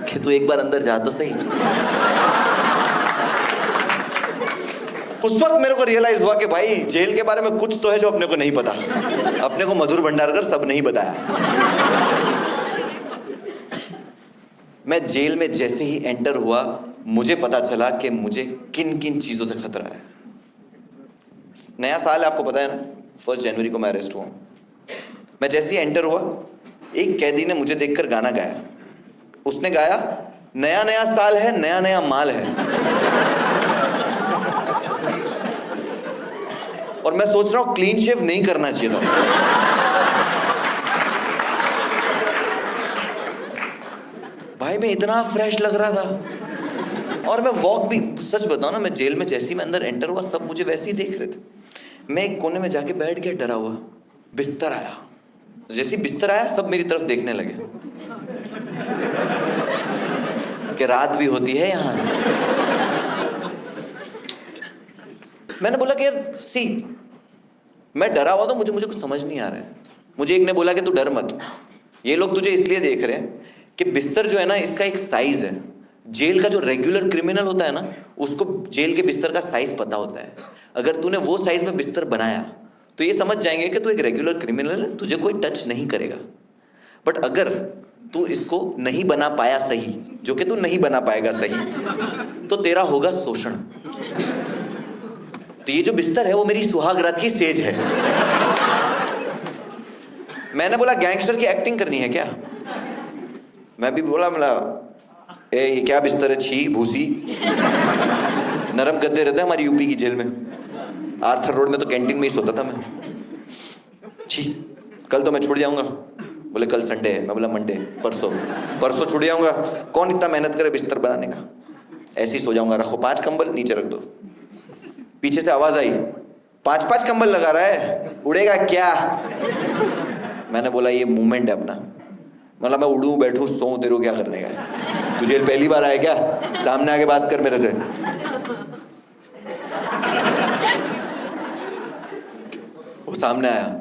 कि तू एक बार अंदर जा तो सही। उस वक्त मेरे को रियलाइज हुआ कि भाई जेल के बारे में कुछ तो है जो अपने को नहीं पता। अपने को मधुर भंडारकर सब नहीं बताया। मैं जेल में जैसे ही एंटर हुआ मुझे पता चला कि मुझे किन किन चीजों से खतरा है। नया साल है आपको पता है ना, 1 जनवरी को मैं अरेस्ट हुआ। मैं जैसे ही एंटर हुआ एक कैदी ने मुझे देखकर गाना गाया। उसने गाया नया नया साल है नया नया माल है। और मैं सोच रहा हूं क्लीन शेव नहीं करना चाहिए था। भाई मैं इतना फ्रेश लग रहा था। और मैं वॉक भी, सच बताऊं ना, मैं जेल में जैसे ही मैं अंदर एंटर हुआ सब मुझे वैसे ही देख रहे थे। मैं एक कोने में जाके बैठ गया डरा हुआ। बिस्तर आया, जैसे ही बिस्तर आया सब मेरी तरफ देखने लगे कि रात भी होती है यहाँ। मैंने बोला कि यार सी मैं डरा हुआ तो मुझे कुछ समझ नहीं आ रहा है। मुझे एक ने बोला कि तू डर मत, ये लोग तुझे इसलिए देख रहे हैं कि बिस्तर जो है ना इसका एक साइज है। जेल का जो रेगुलर क्रिमिनल होता है ना उसको जेल के बिस्तर का साइज पता होता है। अगर तूने वो साइज में बिस्तर बनाया तो ये समझ जाएंगे कि तू एक रेगुलर क्रिमिनल है, तुझे कोई टच नहीं करेगा। बट अगर तू इसको नहीं बना पाया सही, जो कि तू नहीं बना पाएगा सही, तो तेरा होगा शोषण। तो ये जो बिस्तर है वो मेरी सुहाग रात की सेज है। मैंने बोला गैंगस्टर की एक्टिंग करनी है क्या? मैं भी बोला ये क्या बिस्तर है, छी भूसी। नरम गद्दे रहते हैं हमारी यूपी की जेल में। आर्थर रोड में तो कैंटीन में ही सोता था मैं। छी, कल तो मैं छूट जाऊंगा। बोले कल संडे है। मैं बोला मंडे, परसों छूट जाऊंगा। कौन इतना मेहनत करे बिस्तर बनाने का, ऐसे ही सो जाऊंगा। रखो 5 कंबल नीचे रख दो। पीछे से आवाज आई 5-5 कंबल लगा रहा है, उड़ेगा क्या? मैंने बोला ये मूवमेंट है अपना, मतलब मैं उड़ूं बैठूं सोऊं, तेरे को क्या करने का है? तुझे पहली बार आया क्या? सामने आके बात कर मेरे से। वो सामने आया,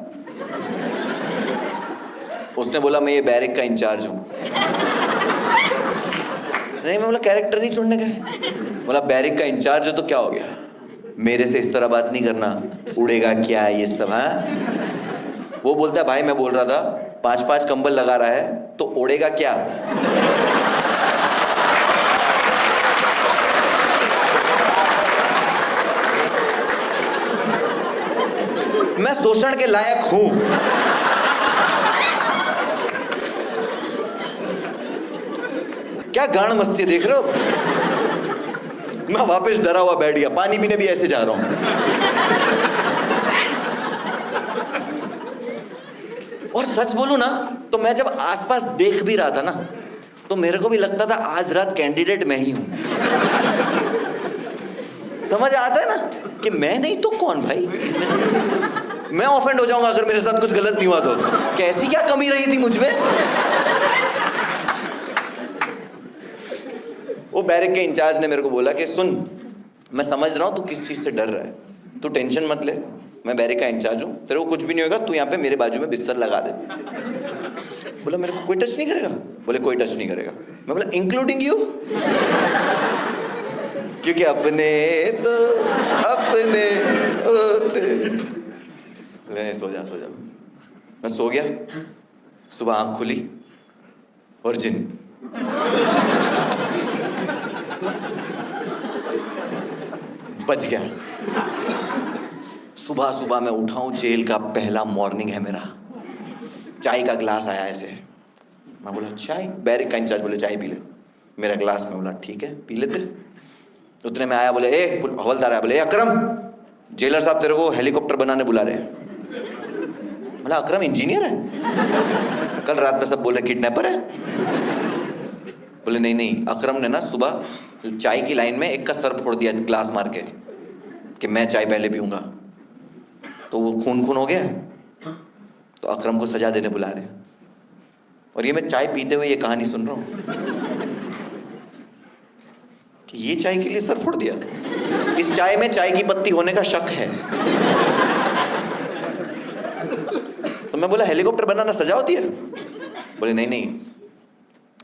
उसने बोला मैं ये बैरिक का इंचार्ज हूं। नहीं, मैं बोला कैरेक्टर नहीं छोड़ने का है। बोला बैरिक का इंचार्ज है तो क्या हो गया, मेरे से इस तरह बात नहीं करना, उड़ेगा क्या ये सब? हाँ, वो बोलता है भाई मैं बोल रहा था 5-5 कंबल लगा रहा है तो उड़ेगा क्या? मैं शोषण के लायक हूं। क्या गांड मस्ती देख रहे हो? मैं वापस डरा हुआ बैठ गया, पानी पीने भी ऐसे जा रहा हूं। और सच बोलूं ना तो मैं जब आसपास देख भी रहा था ना तो मेरे को भी लगता था आज रात कैंडिडेट मैं ही हूं। समझ आता है ना कि मैं नहीं तो कौन भाई? मैं ऑफेंड हो जाऊंगा अगर मेरे साथ कुछ गलत नहीं हुआ तो। कैसी क्या कमी रही थी मुझ में? वो बैरक के इंचार्ज ने मेरे को बोला कि सुन, मैं समझ रहा हूं तू किस चीज से डर रहा है, तू टेंशन मत ले, मैं बैरक का इंचार्ज हूं, तेरे को कुछ भी नहीं होगा, तू यहाँ पे मेरे बाजू में बिस्तर लगा दे। बोला मेरे को कोई टच नहीं करेगा? बोले कोई टच नहीं करेगा। मैं बोला इंक्लूडिंग यू? क्योंकि अपने तो अपने होते। बोले सो जा सो जा। मैं सो गया, सुबह आंख खुली और जिन। बच गया। सुबह सुबह मैं उठा हूं, जेल का पहला मॉर्निंग है मेरा। चाय का ग्लास आया ऐसे, मैं बोला चाय? बैरिक का इंचार्ज बोले चाय पी ले। मेरा ग्लास, में बोला ठीक है पी लेते। उतने में आया, बोले ए हवलदार आया, बोले अकरम, जेलर साहब तेरे को हेलीकॉप्टर बनाने बुला रहे हैं। बोला अकरम इंजीनियर है? कल रात में सब बोल रहे किडनैपर है। बोले नहीं नहीं, अकरम ने ना सुबह चाय की लाइन में एक का सर फोड़ दिया ग्लास मार के कि मैं चाय पहले पीऊंगा, तो वो खून खून हो गया, तो अकरम को सजा देने बुला रहे हैं। और ये मैं चाय पीते हुए ये कहानी सुन रहा हूं कि ये चाय के लिए सर फोड़ दिया। इस चाय में चाय की पत्ती होने का शक है। तो मैं बोला हेलीकॉप्टर बनाना सजा होती है? बोले नहीं नहीं,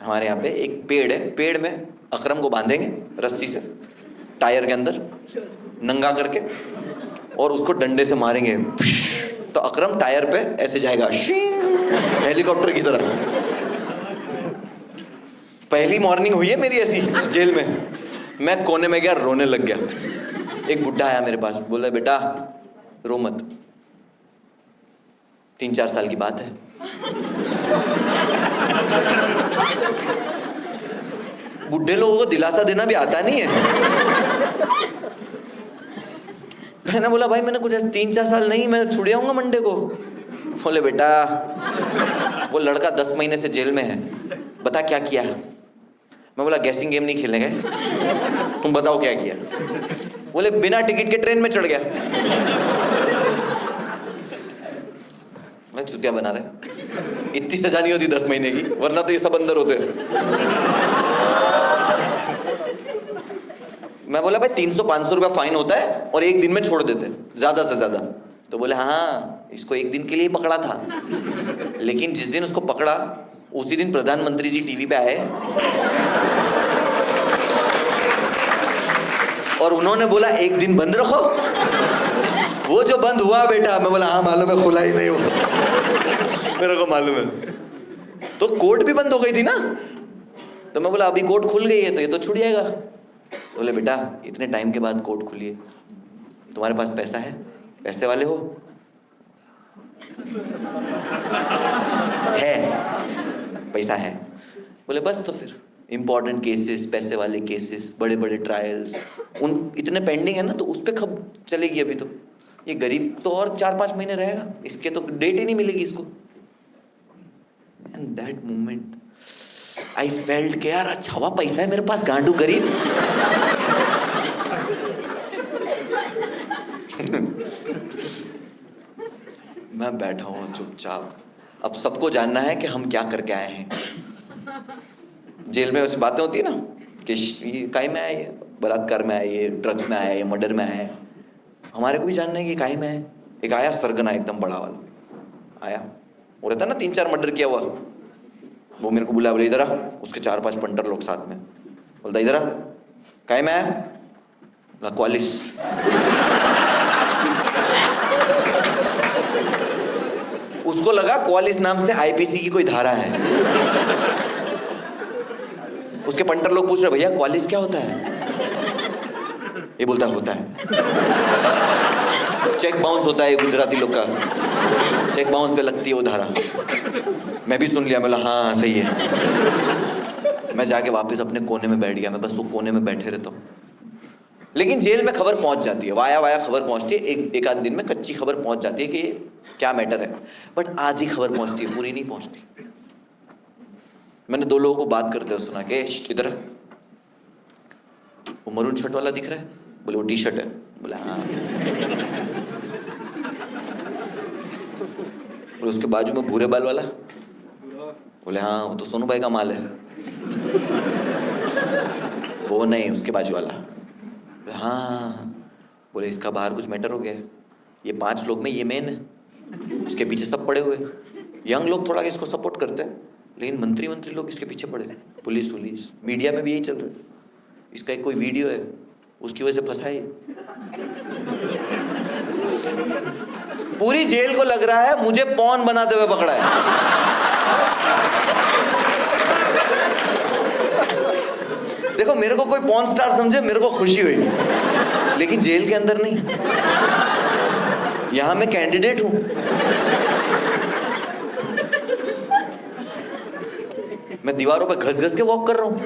हमारे यहाँ पे एक पेड़ है, पेड़ में अकरम को बांधेंगे रस्सी से टायर के अंदर नंगा करके और उसको डंडे से मारेंगे, तो अकरम टायर पे ऐसे जाएगा हेलीकॉप्टर की तरह। पहली मॉर्निंग हुई है मेरी ऐसी जेल में। मैं कोने में गया, रोने लग गया। एक बुड्ढा आया मेरे पास, बोला बेटा रो मत, 3-4 साल की बात है। बुढ़े लोगों को दिलासा देना भी आता नहीं है। मैंने बोला भाई मैंने कुछ 3-4 साल नहीं, मैं छुड़ आऊंगा मंडे को। बोले बेटा वो लड़का 10 महीने से जेल में है, बता क्या किया। मैं बोला गैसिंग गेम नहीं खेलने गए, तुम बताओ क्या किया। बोले बिना टिकट के ट्रेन में चढ़ गया। मैं चुतिया बना रहे, इतनी सजा नहीं होती 10 महीने की, वरना तो ये सब अंदर होते। मैं बोला भाई 300-500 रुपया फाइन होता है और एक दिन में छोड़ देते ज्यादा से ज्यादा। तो बोले हाँ इसको एक दिन के लिए पकड़ा था, लेकिन जिस दिन उसको पकड़ा उसी दिन प्रधानमंत्री जी टीवी पे आए और उन्होंने बोला एक दिन बंद रखो। वो जो बंद हुआ बेटा, मैं बोला हाँ मालूम है, खुला ही नहीं हुआ, मेरे को मालूम है। तो कोर्ट भी बंद हो गई थी ना, तो मैं बोला अभी कोर्ट खुल गई है तो ये तो छूट जाएगा। तो बोले बेटा इतने टाइम के बाद कोर्ट खुली है, तुम्हारे पास पैसा है, पैसे वाले हो? है, पैसा है। बोले बस तो फिर इंपॉर्टेंट केसेस, पैसे वाले केसेस, बड़े बड़े ट्रायल्स, उन इतने पेंडिंग है ना, तो उस पर खब चलेगी। अभी तो ये गरीब तो और 4-5 महीने रहेगा, इसके तो डेट ही नहीं मिलेगी इसको। And that moment I felt के यार अच्छा हुआ पैसा है मेरे पास, गांडू गरीब। मैं बैठा हूँ चुपचाप। अब सबको जानना है कि हम क्या करके आए हैं। जेल में वैसे बातें होती है ना कि ये काहे में आए, ये बलात्कार में आए, ये ड्रग्स में आया, ये मर्डर में आया है। हमारे को भी जानना है कि काहे में है। एक आया सरगना एकदम बड़ा वाला आया, वो रहता ना 3-4 मर्डर किया हुआ, वो मेरे को बुला, बोले इधर आ। उसके 4-5 पंटर लोग साथ में, बोलता इधर आ, काहे में आया, बोला क्वालिस। उसको लगा क्वालिस नाम से आईपीसी की कोई धारा है। उसके पंटर लोग पूछ रहे भैया क्वालिस क्या होता है, ये बोलता होता है चेक बाउंस होता है गुजराती लोग का, चेक बाउंस पे लगती है वो धारा। मैं भी सुन लिया, मैं बोला हाँ सही है। मैं जाके वापस अपने कोने में बैठ गया, मैं बस वो कोने में बैठे रहता हूँ। लेकिन जेल में खबर पहुंच जाती है, वाया वाया खबर पहुंचती है, एक आध दिन में कच्ची खबर पहुंच जाती है कि क्या मैटर है, बट आधी खबर पहुंचती है, पूरी नहीं पहुंचती। मैंने 2 लोगों को बात करते हुए सुना कि इधर वो मरून शर्ट वाला दिख रहा है, बोले वो टी शर्ट है, बोला हाँ। और उसके बाजू में भूरे बाल वाला, बोले हाँ वो तो सोनू भाई का माल है। वो नहीं, उसके बाजू वाला, बोले हाँ। बोले इसका बाहर कुछ मैटर हो गया है, ये 5 लोग में ये मेन है, इसके पीछे सब पड़े हुए। यंग लोग थोड़ा इसको सपोर्ट करते हैं, लेकिन मंत्री लोग इसके पीछे पड़े, पुलिस मीडिया में भी यही चल रहा है। इसका एक कोई वीडियो है, उसकी वजह से फंसा है। पूरी जेल को लग रहा है मुझे पॉन बनाते हुए पकड़ा है। देखो मेरे को कोई पॉन स्टार समझे, मेरे को खुशी हुई, लेकिन जेल के अंदर नहीं। यहां मैं कैंडिडेट हूं। मैं दीवारों पे घस घस के वॉक कर रहा हूं।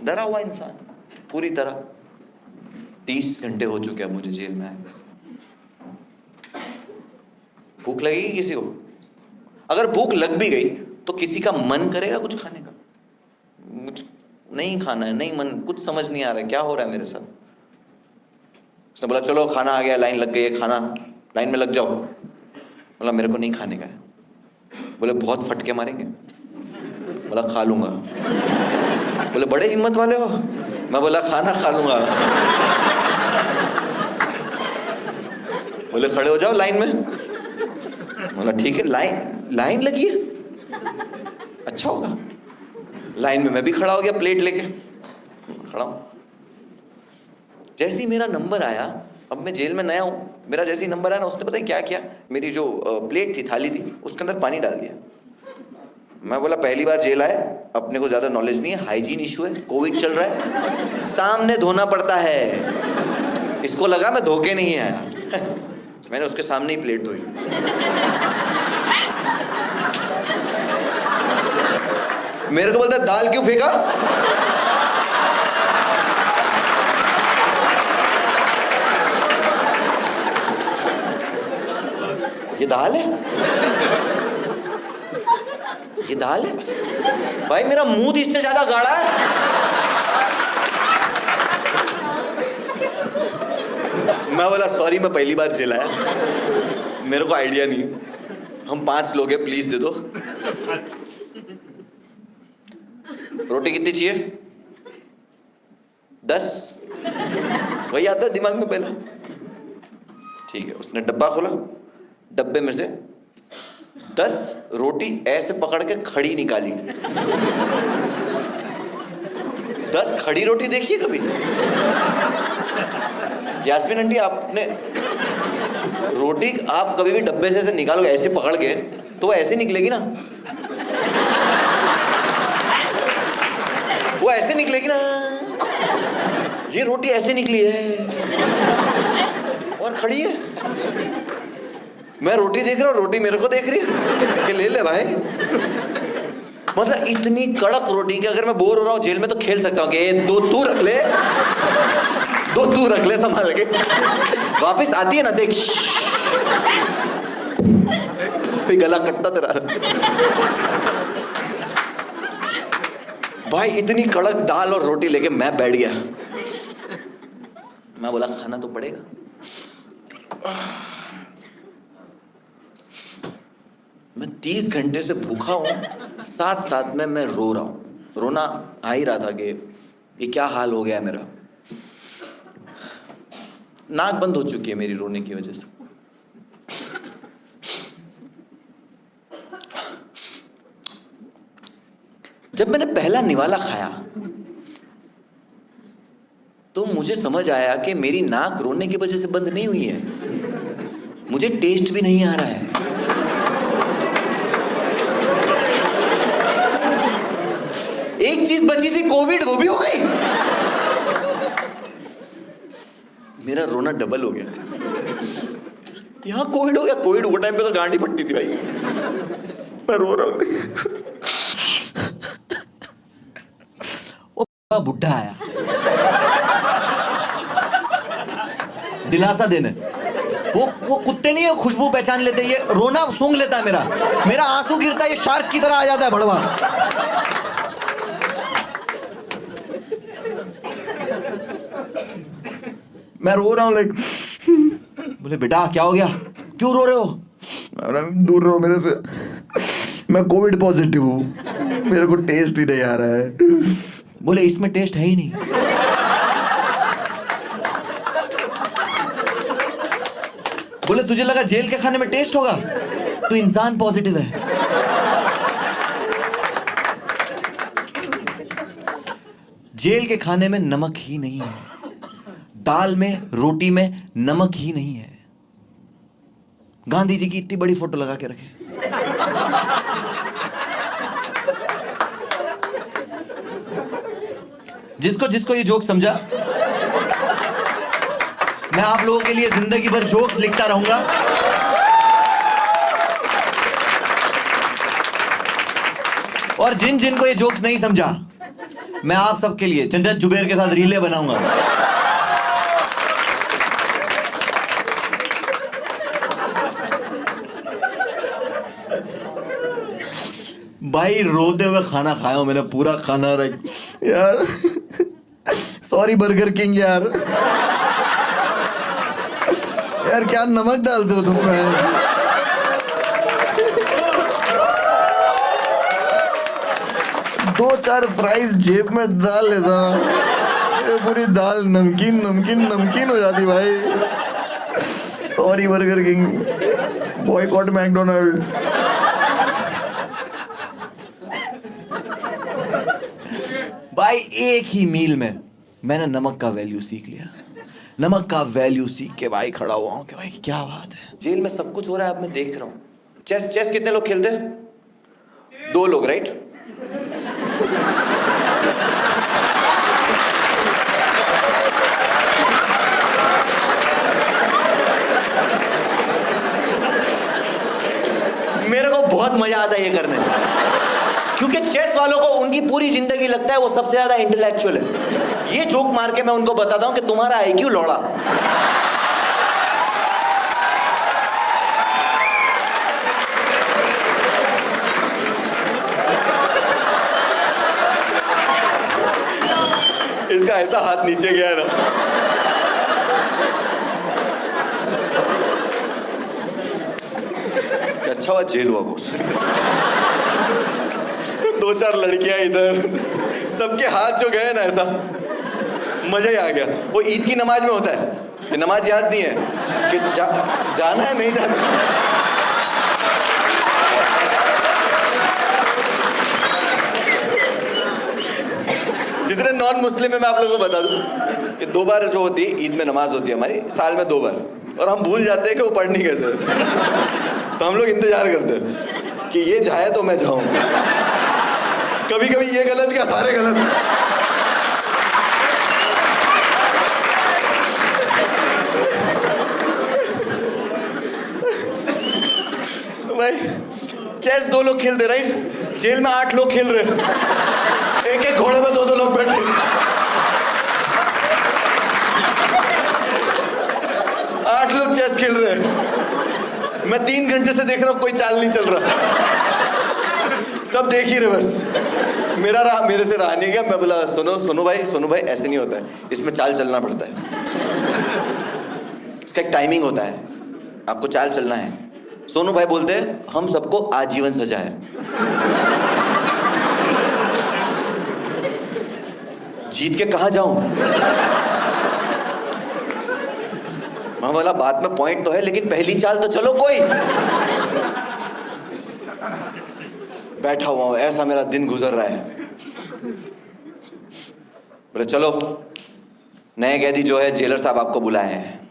डरा हुआ इंसान पूरी तरह। 30 घंटे हो चुके हैं मुझे जेल में आए। भूख लगेगी किसी को? अगर भूख लग भी गई तो किसी का मन करेगा कुछ खाने का? मुझे नहीं खाना है, नहीं मन, कुछ समझ नहीं आ रहा है क्या हो रहा है मेरे साथ। उसने बोला चलो खाना आ गया, लाइन लग गई है, खाना लाइन में लग जाओ। बोला मेरे को नहीं खाने का है। बोले बहुत फटके मारेंगे? बोला खा लूंगा। बोले बड़े हिम्मत वाले हो। मैं बोला खाना खा लूंगा। बोले खड़े हो जाओ लाइन में। बोला ठीक है, लाइन लगी है, अच्छा होगा। लाइन में मैं भी खड़ा हो गया प्लेट लेके, खड़ा हूं। जैसे ही मेरा नंबर आया, अब मैं जेल में नया हूं, मेरा जैसे ही नंबर आया ना, उसने पता है क्या किया, मेरी जो प्लेट थी, थाली थी, उसके अंदर पानी डाल दिया। मैं बोला पहली बार जेल आए, अपने को ज्यादा नॉलेज नहीं है, हाइजीन इशू है, कोविड चल रहा है, सामने धोना पड़ता है। इसको लगा मैं धोके नहीं आया। मैंने उसके सामने ही प्लेट धोई। मेरे को बोलता दाल क्यों फेंका? ये दाल है, ये दाल है भाई, मेरा मुंह इससे ज्यादा गाढ़ा है। मैं बोला सॉरी, मैं पहली बार जेल आया, मेरे को आइडिया नहीं, हम 5 लोग हैं, प्लीज दे दो। रोटी कितनी चाहिए? 10। वही आता है दिमाग में पहला। ठीक है, उसने डब्बा खोला, डब्बे में से 10 रोटी ऐसे पकड़ के खड़ी निकाली। 10 खड़ी रोटी देखिए कभी? यास्मीन आंटी, आपने रोटी आप कभी भी डब्बे से ऐसे निकालोगे ऐसे पकड़ के, तो वो ऐसे निकलेगी ना, वो ऐसे निकलेगी ना। ये रोटी ऐसे निकली है और खड़ी है। मैं रोटी देख रहा हूँ, रोटी मेरे को देख रही है कि ले ले भाई। मतलब इतनी कड़क रोटी कि अगर मैं बोर हो रहा हूँ जेल में तो खेल सकता हूँ कि 2 तू रख ले, 2 तू रख ले संभाल के। वापस आती है ना, देख गला कट्टा तेरा। भाई इतनी कड़क दाल और रोटी लेके मैं बैठ गया। मैं बोला खाना तो पड़ेगा। मैं 30 घंटे से भूखा हूं, साथ साथ में मैं रो रहा हूं। रोना आ ही रहा था कि ये क्या हाल हो गया है मेरा। नाक बंद हो चुकी है मेरी रोने की वजह से। जब मैंने पहला निवाला खाया तो मुझे समझ आया कि मेरी नाक रोने की वजह से बंद नहीं हुई है, मुझे टेस्ट भी नहीं आ रहा है। एक चीज बची थी, कोविड, वो भी हो गई। मेरा रोना डबल हो गया। यहां कोविड हो गया। कोविड वो टाइम पे तो गांडी फटती थी भाई। मैं रो रहा हूं। वो बुढ़ा आया दिलासा देने। वो कुत्ते नहीं है, खुशबू पहचान लेते, ये रोना सूंघ लेता है मेरा आंसू गिरता है, ये शार्क की तरह आ जाता है भड़वा। मैं रो रहा हूं लाइक। बोले बेटा क्या हो गया, क्यों रो रहे हो? दूर रहो मेरे से, मैं कोविड पॉजिटिव हूं, मेरे को टेस्ट ही नहीं आ रहा है। बोले इसमें टेस्ट है ही नहीं। बोले तुझे लगा जेल के खाने में टेस्ट होगा, तू इंसान पॉजिटिव है। जेल के खाने में नमक ही नहीं है, दाल में रोटी में नमक ही नहीं है। गांधी जी की इतनी बड़ी फोटो लगा के रखे। जिसको जिसको ये जोक समझा, मैं आप लोगों के लिए जिंदगी भर जोक्स लिखता रहूंगा। और जिन जिन को ये जोक्स नहीं समझा, मैं आप सबके लिए जन्नत जुबैर के साथ रीले बनाऊंगा। भाई रोते हुए खाना खाया हूं मैंने, पूरा खाना यार। सॉरी बर्गर किंग यार क्या नमक डालते हो तुम? दो चार फ्राइज जेब में डाल लेता, ये पूरी दाल नमकीन नमकीन नमकीन हो जाती भाई। Sorry burger king, boycott McDonald's. भाई एक ही मील में मैंने नमक का वैल्यू सीख लिया। नमक का वैल्यू सीख के भाई खड़ा हुआ हूं कि भाई क्या बात है। जेल में सब कुछ हो रहा है, अब मैं देख रहा हूं। चेस चेस कितने लोग खेलते हैं? 2 लोग, राइट? मेरे को बहुत मजा आता है ये करने में, क्योंकि चेस वालों को उनकी पूरी जिंदगी लगता है वो सबसे ज्यादा इंटेलेक्चुअल है। ये जोक मार के मैं उनको बताता हूं कि तुम्हारा आईक्यू लौड़ा। इसका ऐसा हाथ नीचे गया है ना। अच्छा हुआ जेल हुआ बोस। 2-4 लड़कियां इधर, सबके हाथ जो गए ना, ऐसा मजा ही आ गया। वो ईद की नमाज में होता है कि नमाज याद नहीं है कि जाना है नहीं जाना। जितने नॉन मुस्लिम है मैं आप लोगों को बता दूं कि 2 बार जो होती है ईद में नमाज होती है हमारी, साल में 2 बार, और हम भूल जाते हैं कि वो पढ़नी कैसे। तो हम लोग इंतजार करते हैं कि ये जाए तो मैं जाऊं। कभी कभी ये गलत क्या सारे गलत। भाई चेस 2 लोग खेल रहे, राइट? जेल में 8 लोग खेल रहे, एक एक घोड़े में 2-2 लोग बैठे। आठ लोग चेस खेल रहे हैं। मैं 3 घंटे से देख रहा हूं, कोई चाल नहीं चल रहा, सब देख ही रहे बस। मेरे से रहा नहीं गया। मैं बोला सोनू भाई ऐसे नहीं होता है, इसमें चाल चलना पड़ता है, इसका एक टाइमिंग होता है, आपको चाल चलना है। सोनू भाई बोलते हैं हम सबको आजीवन सजा है। जीत के कहां जाऊं? मैं बोला बात में पॉइंट तो है, लेकिन पहली चाल तो चलो कोई। बैठा हुआ हूं, ऐसा मेरा दिन गुजर रहा है। बोले चलो नए कैदी जो है जेलर साहब आपको बुलाए हैं।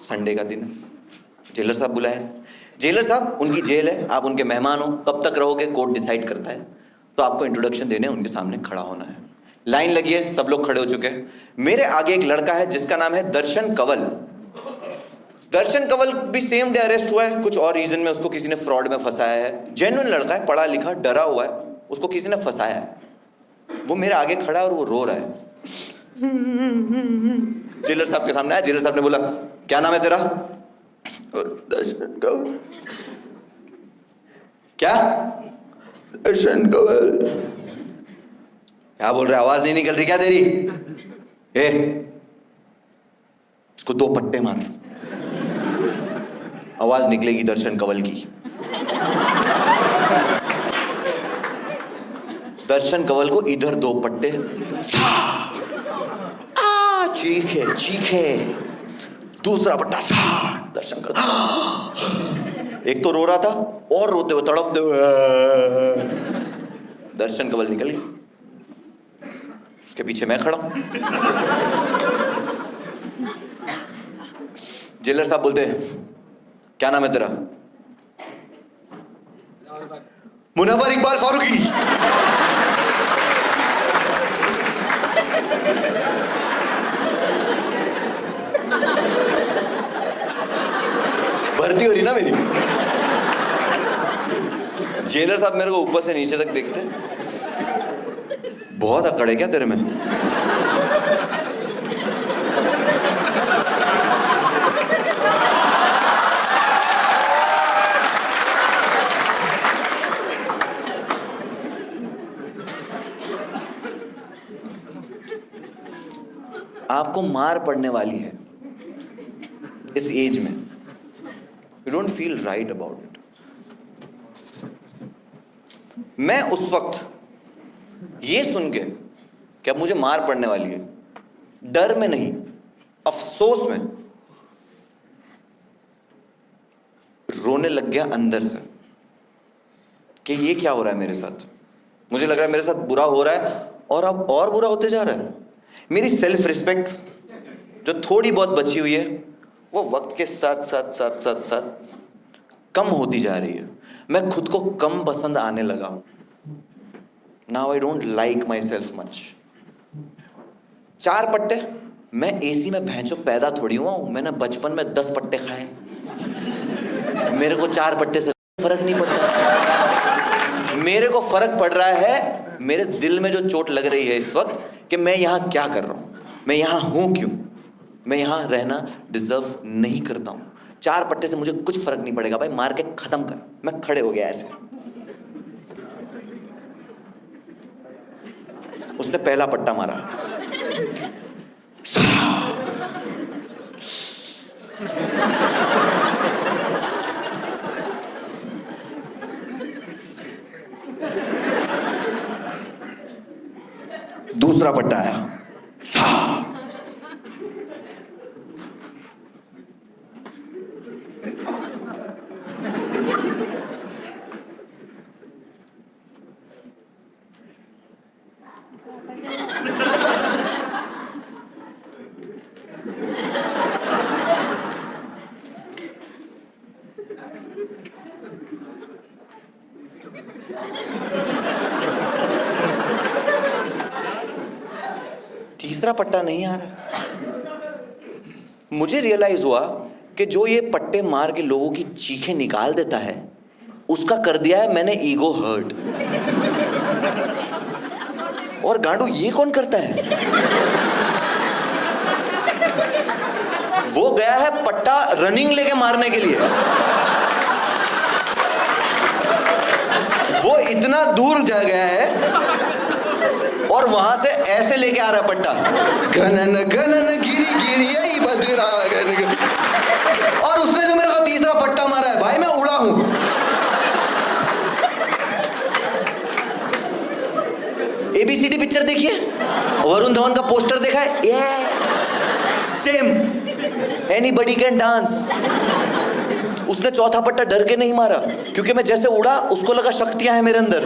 संडे का दिन है, जेलर साहब बुलाए हैं। जेलर साहब, उनकी जेल है, आप उनके मेहमान हो, कब तक रहोगे कोर्ट डिसाइड करता है। तो आपको इंट्रोडक्शन देने उनके सामने खड़ा होना है। लाइन लगी है, सब लोग खड़े हो चुके हैं। मेरे आगे एक लड़का है जिसका नाम है दर्शन कंवल। दर्शन कंवल भी सेम डे अरेस्ट हुआ है, कुछ और रीजन में उसको किसी ने फ्रॉड में फंसाया है। जेन्युइन लड़का है, पढ़ा लिखा, डरा हुआ है, उसको किसी ने फंसाया है। वो मेरे आगे खड़ा है और वो रो रहा है। जेलर साहब के सामने आया, जेलर साहब ने बोला क्या नाम है तेरा? दर्शन कंवल। क्या? दर्शन कंवल। क्या बोल रहा है? आवाज नहीं निकल रही क्या तेरी? इसको 2 पट्टे मार, आवाज निकलेगी दर्शन कंवल की। दर्शन कंवल को इधर 2 पट्टे, चीखे। दूसरा पट्टा, दर्शन कंवल। एक तो रो रहा था और रोते हुए, तड़पते हुए दर्शन कंवल निकल गया। इसके पीछे मैं खड़ा हूं। जेलर साहब बोलते हैं क्या नाम है तेरा? मुनव्वर इकबाल फारूकी। भर्ती हो रही ना मेरी। जेलर साहब मेरे को ऊपर से नीचे तक देखते, बहुत अकड़ है क्या तेरे में? आपको मार पड़ने वाली है इस एज में, you don't feel right about it. मैं उस वक्त ये सुन के कि अब मुझे मार पड़ने वाली है, डर में नहीं, अफसोस में रोने लग गया अंदर से कि ये क्या हो रहा है मेरे साथ। मुझे लग रहा है मेरे साथ बुरा हो रहा है और अब और बुरा होते जा रहा है। मेरी सेल्फ रिस्पेक्ट जो थोड़ी बहुत बची हुई है वो वक्त के साथ साथ साथ साथ साथ कम होती जा रही है। मैं खुद को कम पसंद आने लगा हूं। Now I don't like my self much. 4 पट्टे, मैं एसी में भैंचो पैदा थोड़ी हुआ हूं। मैंने बचपन में 10 पट्टे खाए, मेरे को 4 पट्टे से फर्क नहीं पड़ता। मेरे को फर्क पड़ रहा है मेरे दिल में जो चोट लग रही है इस वक्त कि मैं यहां क्या कर रहा हूं, मैं यहां हूं क्यों, मैं यहां रहना डिजर्व नहीं करता हूं। 4 पट्टे से मुझे कुछ फर्क नहीं पड़ेगा भाई, मार के खत्म कर। मैं खड़े हो गया ऐसे। उसने पहला पट्टा मारा, दूसरा पट्टा आया, तीसरा पट्टा नहीं आ रहा। मुझे रियलाइज हुआ कि जो ये पट्टे मार के लोगों की चीखें निकाल देता है उसका कर दिया है मैंने ईगो हर्ट। और गांडू ये कौन करता है? वो गया है पट्टा रनिंग लेके मारने के लिए। वो इतना दूर जा गया है और वहां से ऐसे लेके आ रहा पट्टा, घनन घनन गिरी गिरी आई बदरा घन घन। और उसने जो मेरे को तीसरा पट्टा मारा है भाई, मैं उड़ा हूं। ABCD पिक्चर देखिए, वरुण धवन का पोस्टर देखा है, ये सेम एनीबडी कैन डांस। उसने चौथा पट्टा डर के नहीं मारा, क्योंकि मैं जैसे उड़ा उसको लगा शक्तियां हैं मेरे अंदर।